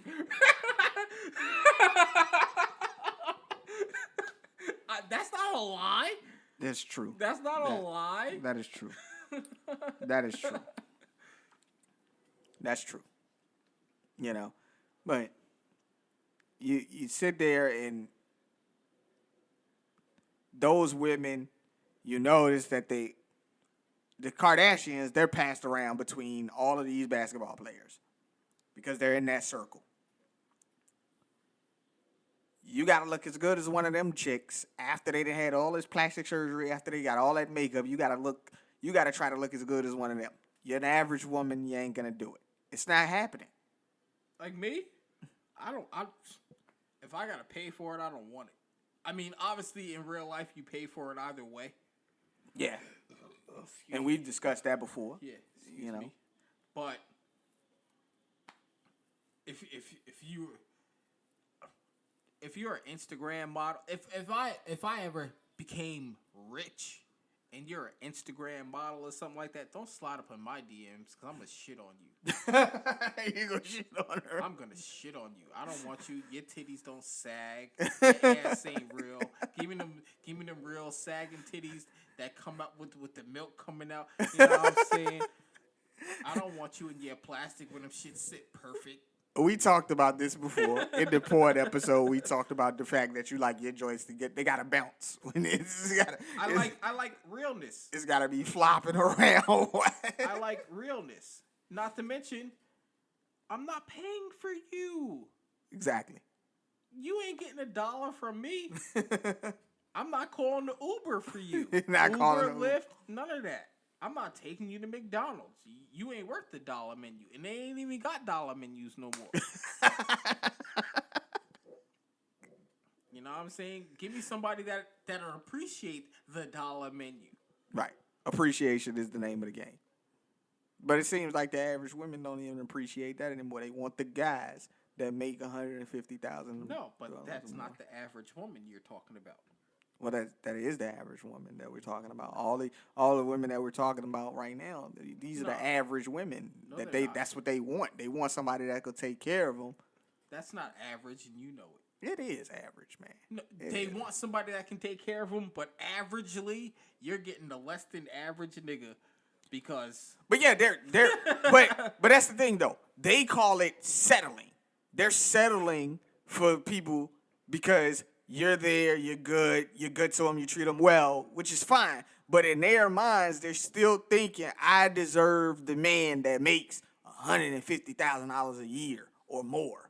Speaker 2: That's not a lie.
Speaker 1: That's true.
Speaker 2: That's not a lie.
Speaker 1: That is true. That is true. That's true. You know, but you sit there and those women, you notice that the Kardashians, they're passed around between all of these basketball players because they're in that circle. You got to look as good as one of them chicks after they done had all this plastic surgery, after they got all that makeup. You got to try to look as good as one of them. You're an average woman, you ain't going to do it. It's not happening.
Speaker 2: Like me? If I got to pay for it, I don't want it. I mean, obviously in real life you pay for it either way.
Speaker 1: Yeah. And we've discussed that before.
Speaker 2: Yeah,
Speaker 1: you know.
Speaker 2: Me. But if you're an Instagram model, if I ever became rich and you're an Instagram model or something like that, don't slide up in my DMs because I'm gonna shit on you.
Speaker 1: You gonna shit on her?
Speaker 2: I'm gonna shit on you. I don't want you. Your titties don't sag. Your ass ain't real. Give me them real sagging titties that come out with the milk coming out. You know what I'm saying? I don't want you in your plastic when them shit sit perfect.
Speaker 1: We talked about this before in the porn episode. We talked about the fact that you like your joints they gotta bounce when
Speaker 2: I like realness.
Speaker 1: It's gotta be flopping around.
Speaker 2: I like realness. Not to mention, I'm not paying for you.
Speaker 1: Exactly.
Speaker 2: You ain't getting $1 from me. I'm not calling the Uber for you.
Speaker 1: Not
Speaker 2: Uber,
Speaker 1: calling
Speaker 2: Lyft, none of that. I'm not taking you to McDonald's. You ain't worth the dollar menu. And they ain't even got dollar menus no more. You know what I'm saying? Give me somebody that'll appreciate the dollar menu.
Speaker 1: Right. Appreciation is the name of the game. But it seems like the average women don't even appreciate that anymore. They want the guys that make $150,000.
Speaker 2: No, but that's not the average woman you're talking about.
Speaker 1: Well, that is the average woman that we're talking about. All the women that we're talking about right now, these are the average women.
Speaker 2: No,
Speaker 1: that's what they want. They want somebody that could take care of them.
Speaker 2: That's not average, and you know it.
Speaker 1: It is average, man.
Speaker 2: No, they want somebody that can take care of them, but averagely, you're getting the less than average nigga because.
Speaker 1: But yeah, they're but that's the thing though. They call it settling. They're settling for people because you're there, you're good to them, you treat them well, which is fine. But in their minds, they're still thinking, I deserve the man that makes $150,000 a year or more.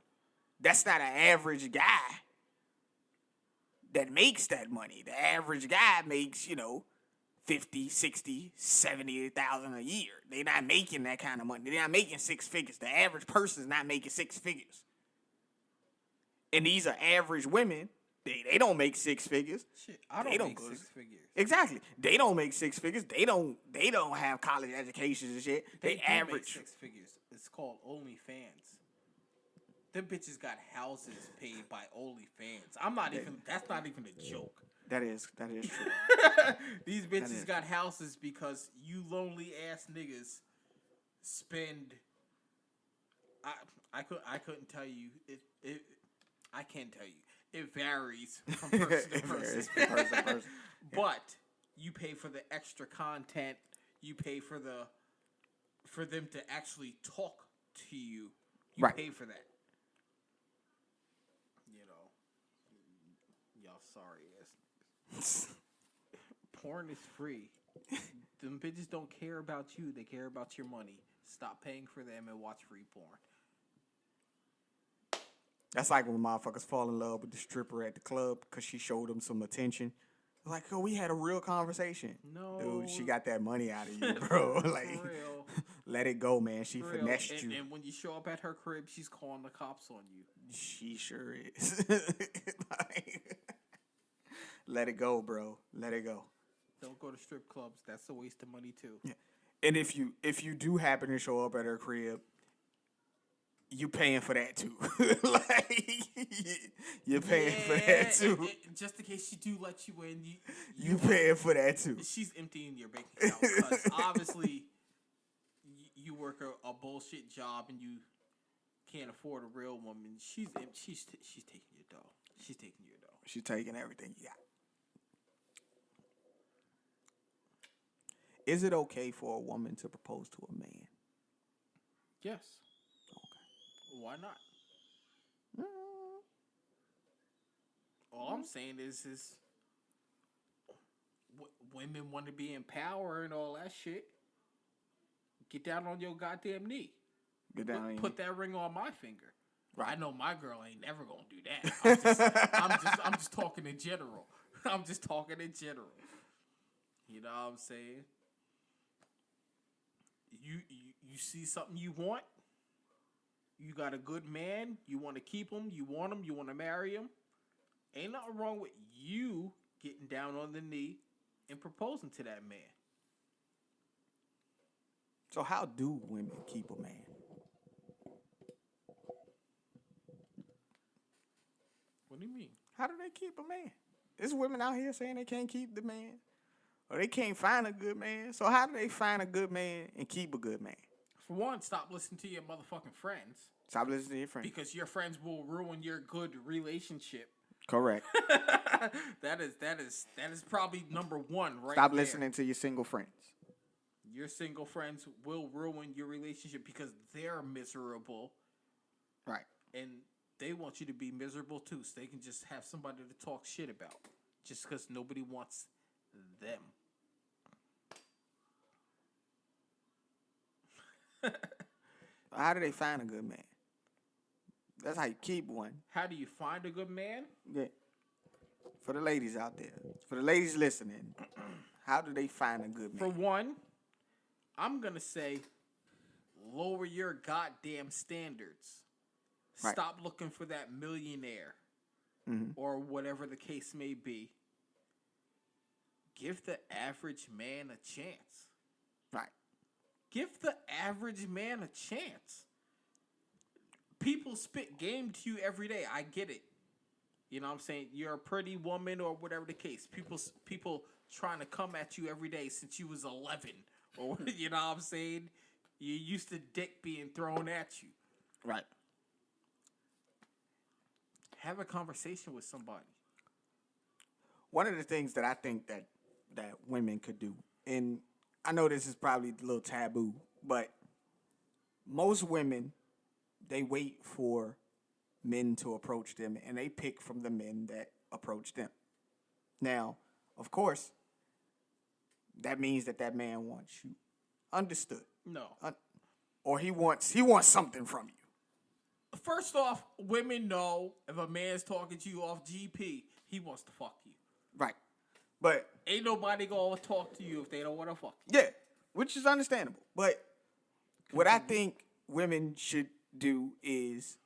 Speaker 1: That's not an average guy that makes that money. The average guy makes, 50, 60, 70,000 a year. They're not making that kind of money. They're not making six figures. The average person is not making six figures. And these are average women. They don't make six figures.
Speaker 2: Shit, I don't make six figures.
Speaker 1: Exactly. They don't make six figures. They don't have college educations and shit. They average
Speaker 2: make six figures. It's called OnlyFans. Them bitches got houses paid by OnlyFans. That's not even a joke.
Speaker 1: That is true.
Speaker 2: These bitches got houses because you lonely ass niggas spend. I couldn't tell you it. I can't tell you. It varies from person to person. But you pay for the extra content. You pay for them to actually talk to you. You pay for that. Y'all sorry ass. Porn is free. Them bitches don't care about you. They care about your money. Stop paying for them and watch free porn.
Speaker 1: That's like when motherfuckers fall in love with the stripper at the club because she showed them some attention. Like, oh, we had a real conversation.
Speaker 2: No.
Speaker 1: Dude, she got that money out of you, bro. Like,
Speaker 2: real.
Speaker 1: Let it go, man. She finessed you.
Speaker 2: And when you show up at her crib, she's calling the cops on you.
Speaker 1: She sure is. Let it go, bro. Let it go.
Speaker 2: Don't go to strip clubs. That's a waste of money, too.
Speaker 1: Yeah. And if you do happen to show up at her crib, you paying for that too. Like, you're paying for that too.
Speaker 2: Just in case she do let you in,
Speaker 1: you paying for that too.
Speaker 2: She's emptying your bank account because obviously you work a bullshit job and you can't afford a real woman. She's taking your dough. She's taking your dough.
Speaker 1: She's taking everything you got. Is it okay for a woman to propose to a man?
Speaker 2: Yes. Why not? All I'm saying is women want to be in power and all that shit. Get down on your goddamn knee.
Speaker 1: Get down.
Speaker 2: Put that ring on my finger. Right. I know my girl ain't never gonna do that. I'm just talking in general. I'm just talking in general. You know what I'm saying? You see something you want. You got a good man. You want to keep him. You want him. You want to marry him. Ain't nothing wrong with you getting down on the knee and proposing to that man.
Speaker 1: So how do women keep a man?
Speaker 2: What do you mean?
Speaker 1: How do they keep a man? There's women out here saying they can't keep the man. Or they can't find a good man. So how do they find a good man and keep a good man?
Speaker 2: For one, stop listening to your motherfucking friends.
Speaker 1: Stop listening to your friends.
Speaker 2: Because your friends will ruin your good relationship.
Speaker 1: Correct.
Speaker 2: That is probably number one right
Speaker 1: Stop
Speaker 2: there.
Speaker 1: listening to your single friends.
Speaker 2: Your single friends will ruin your relationship because they're miserable.
Speaker 1: Right.
Speaker 2: And they want you to be miserable too, so they can just have somebody to talk shit about. Just because nobody wants them.
Speaker 1: How do they find a good man? That's how you keep one.
Speaker 2: How do you find a good man?
Speaker 1: Yeah. For the ladies out there. For the ladies listening. How do they find a good man?
Speaker 2: For one, I'm going to say lower your goddamn standards. Right. Stop looking for that millionaire. Mm-hmm. Or whatever the case may be. Give the average man a chance.
Speaker 1: Right.
Speaker 2: Give the average man a chance. People spit game to you every day. I get it. You know what I'm saying? You're a pretty woman or whatever the case. People trying to come at you every day since you was 11. Or you know what I'm saying? You used to dick being thrown at you.
Speaker 1: Right.
Speaker 2: Have a conversation with somebody.
Speaker 1: One of the things that I think that women could do, and I know this is probably a little taboo, but most women, they wait for men to approach them, and they pick from the men that approach them. Now, of course, that means that man wants you. Understood.
Speaker 2: No.
Speaker 1: Or he wants something from you.
Speaker 2: First off, women know if a man's talking to you off GP, he wants to fuck you.
Speaker 1: Right. But
Speaker 2: ain't nobody gonna talk to you if they don't want to fuck you.
Speaker 1: Yeah, which is understandable. But what I think women should do is,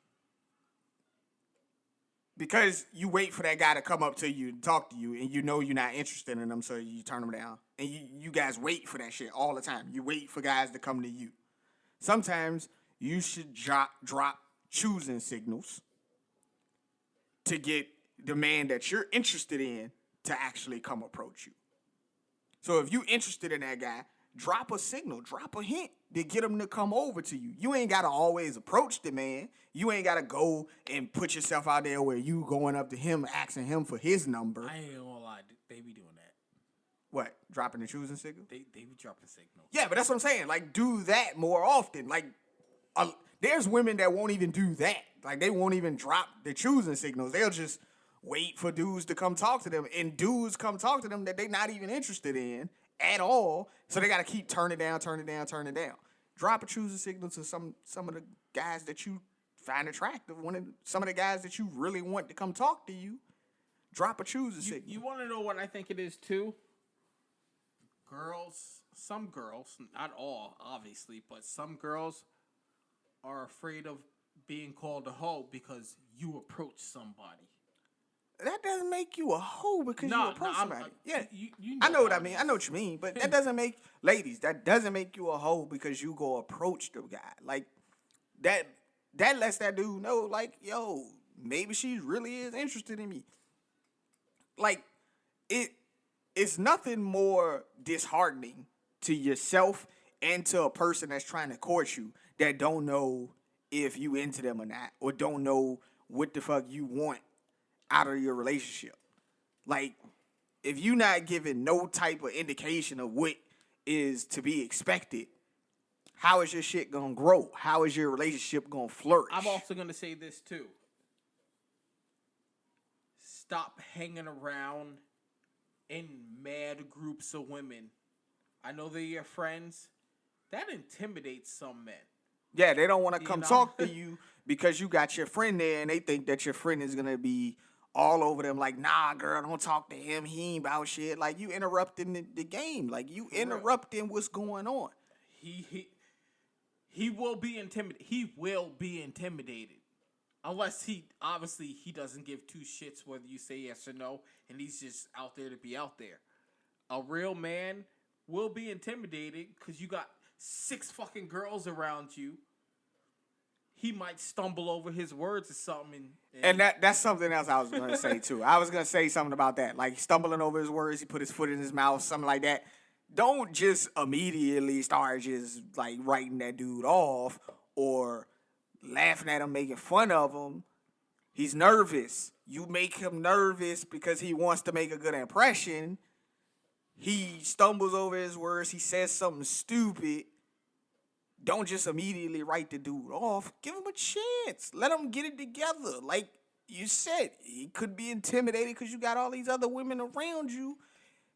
Speaker 1: because you wait for that guy to come up to you and talk to you, and you know you're not interested in him, so you turn him down. And you guys wait for that shit all the time. You wait for guys to come to you. Sometimes you should drop choosing signals to get the man that you're interested in to actually come approach you. So if you're interested in that guy, drop a signal, drop a hint to get him to come over to you. You ain't got to always approach the man. You ain't got to go and put yourself out there where you going up to him, asking him for his number.
Speaker 2: I ain't gonna lie, they be doing that.
Speaker 1: What? Dropping the choosing signal?
Speaker 2: They be dropping signals.
Speaker 1: Yeah, but that's what I'm saying. Like, do that more often. Like, there's women that won't even do that. Like, they won't even drop the choosing signals. They'll just wait for dudes to come talk to them, and dudes come talk to them that they're not even interested in at all. So they got to keep turning down. Drop a choosing signal to some of the guys that you find attractive. Some of the guys that you really want to come talk to you. Drop a choosing signal.
Speaker 2: You want to know what I think it is too? Some girls, not all, obviously, but some girls are afraid of being called a hoe because you approach somebody.
Speaker 1: That doesn't make you a hoe because you approach somebody. Yeah,
Speaker 2: you
Speaker 1: I know what I mean. I know what you mean, but that doesn't make that doesn't make you a hoe because you go approach the guy. Like that lets that dude know, like, yo, maybe she really is interested in me. Like it's nothing more disheartening to yourself and to a person that's trying to court you that don't know if you into them or not, or don't know what the fuck you want out of your relationship. Like, if you not giving no type of indication of what is to be expected, how is your shit gonna grow? How is your relationship gonna flourish?
Speaker 2: I'm also gonna say this too. Stop hanging around in mad groups of women. I know they're your friends. That intimidates some men.
Speaker 1: Yeah, they don't want to come talk to you because you got your friend there, and they think that your friend is gonna be all over them, like, nah, girl, don't talk to him. He ain't about shit. Like, you interrupting the game. Like, you interrupting what's going on.
Speaker 2: He will be intimidated. He will be intimidated. Unless he doesn't give two shits whether you say yes or no, and he's just out there to be out there. A real man will be intimidated because you got 6 fucking girls around you. He might stumble over his words or something.
Speaker 1: And that's something else I was going to say, too. I was going to say something about that. Like, stumbling over his words, he put his foot in his mouth, something like that. Don't just immediately start just, like, writing that dude off or laughing at him, making fun of him. He's nervous. You make him nervous because he wants to make a good impression. He stumbles over his words. He says something stupid. Don't just immediately write the dude off. Give him a chance. Let him get it together. Like you said, he could be intimidated because you got all these other women around you.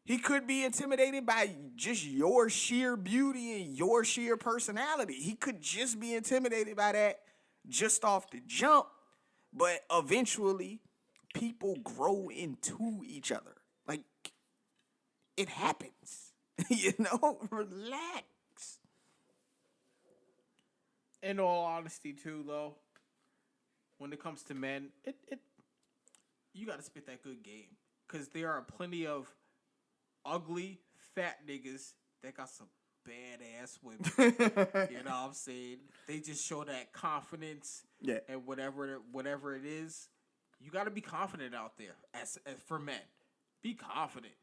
Speaker 1: He could be intimidated by just your sheer beauty and your sheer personality. He could just be intimidated by that just off the jump. But eventually, people grow into each other. Like, it happens. Relax.
Speaker 2: In all honesty, too, though, when it comes to men, you got to spit that good game. Because there are plenty of ugly, fat niggas that got some badass women. You know what I'm saying? They just show that confidence.
Speaker 1: Yeah.
Speaker 2: And whatever it is, you got to be confident out there. As for men, be confident.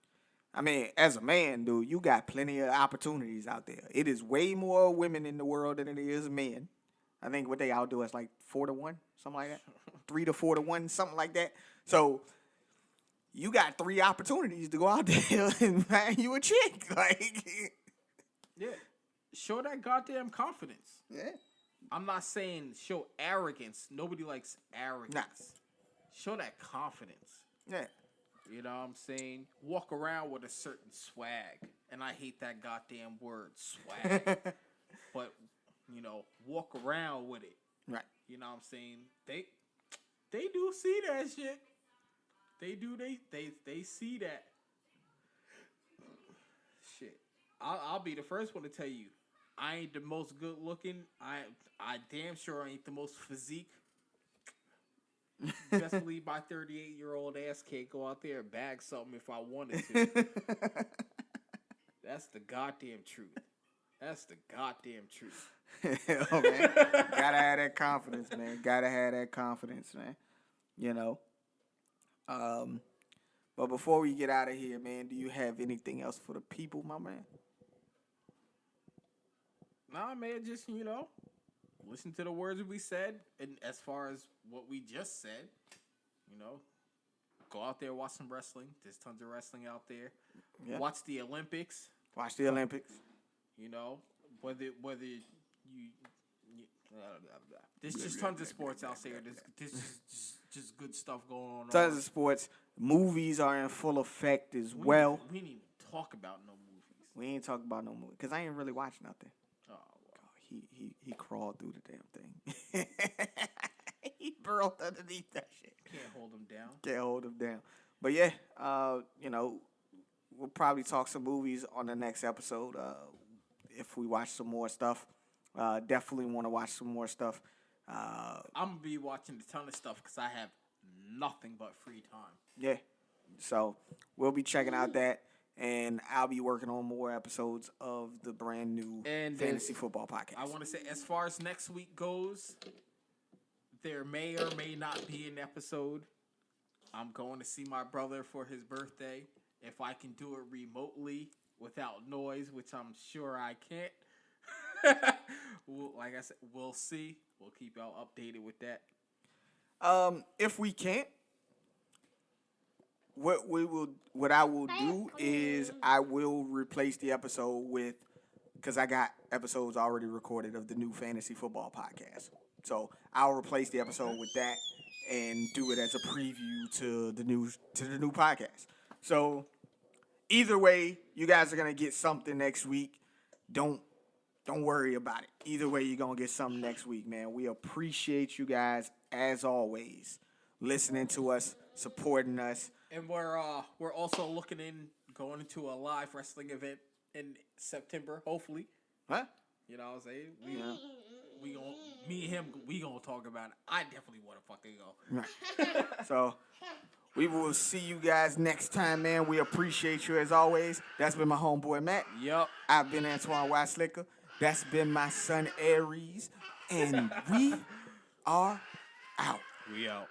Speaker 1: I mean, as a man, dude, you got plenty of opportunities out there. It is way more women in the world than it is men. I think what they outdo us like 4-1, something like that. 3 to 4-1, something like that. So you got 3 opportunities to go out there and find you a chick. Like,
Speaker 2: yeah, show that goddamn confidence.
Speaker 1: Yeah.
Speaker 2: I'm not saying show arrogance. Nobody likes arrogance.
Speaker 1: Nah.
Speaker 2: Show that confidence.
Speaker 1: Yeah.
Speaker 2: You know what I'm saying? Walk around with a certain swag. And I hate that goddamn word, swag. But, walk around with it.
Speaker 1: Right.
Speaker 2: You know what I'm saying? They do see that shit. They see that. Shit. I'll be the first one to tell you. I ain't the most good looking. I damn sure ain't the most physique. Best believe my 38-year-old ass can't go out there and bag something if I wanted to. That's the goddamn truth. That's the goddamn truth.
Speaker 1: Oh, man. Gotta have that confidence, man. Gotta have that confidence, man. But before we get out of here, man, do you have anything else for the people, my man?
Speaker 2: Nah, man, just, listen to the words we said. And as far as what we just said, go out there, watch some wrestling. There's tons of wrestling out there. Yeah. Watch the Olympics.
Speaker 1: Watch the Olympics.
Speaker 2: Whether you there's just tons of sports out there. There's just good stuff going on.
Speaker 1: Tons of sports. Movies are in full effect as well.
Speaker 2: We didn't even talk about no movies.
Speaker 1: We ain't talk about no movie because I ain't really watched nothing.
Speaker 2: Oh, wow.
Speaker 1: He crawled through the damn thing. He burrowed underneath that shit.
Speaker 2: Can't hold him down.
Speaker 1: Can't hold him down. But yeah, we'll probably talk some movies on the next episode. If we watch some more stuff, definitely want to watch some more stuff.
Speaker 2: I'm gonna be watching a ton of stuff because I have nothing but free time.
Speaker 1: Yeah, so we'll be checking out that, and I'll be working on more episodes of the brand new Fantasy Football Podcast.
Speaker 2: I want to say, as far as next week goes, there may or may not be an episode. I'm going to see my brother for his birthday. If I can do it remotely without noise, which I'm sure I can't. Like I said, we'll see. We'll keep y'all updated with that.
Speaker 1: If we can't, what I will do is I will replace the episode with, because I got episodes already recorded of the new Fantasy Football Podcast. So I'll replace the episode with that and do it as a preview to the new podcast. So either way, you guys are gonna get something next week. Don't worry about it. Either way, you're gonna get something next week, man. We appreciate you guys as always, listening to us, supporting us.
Speaker 2: And we're also going into a live wrestling event in September, hopefully.
Speaker 1: Huh?
Speaker 2: You know what I'm saying? Me and him, we gonna talk about it. I definitely want to fucking go.
Speaker 1: Right. So we will see you guys next time, man. We appreciate you as always. That's been my homeboy Matt.
Speaker 2: Yep.
Speaker 1: I've been Antoine Weisslicker. That's been my son Aries. And we are out.
Speaker 2: We out.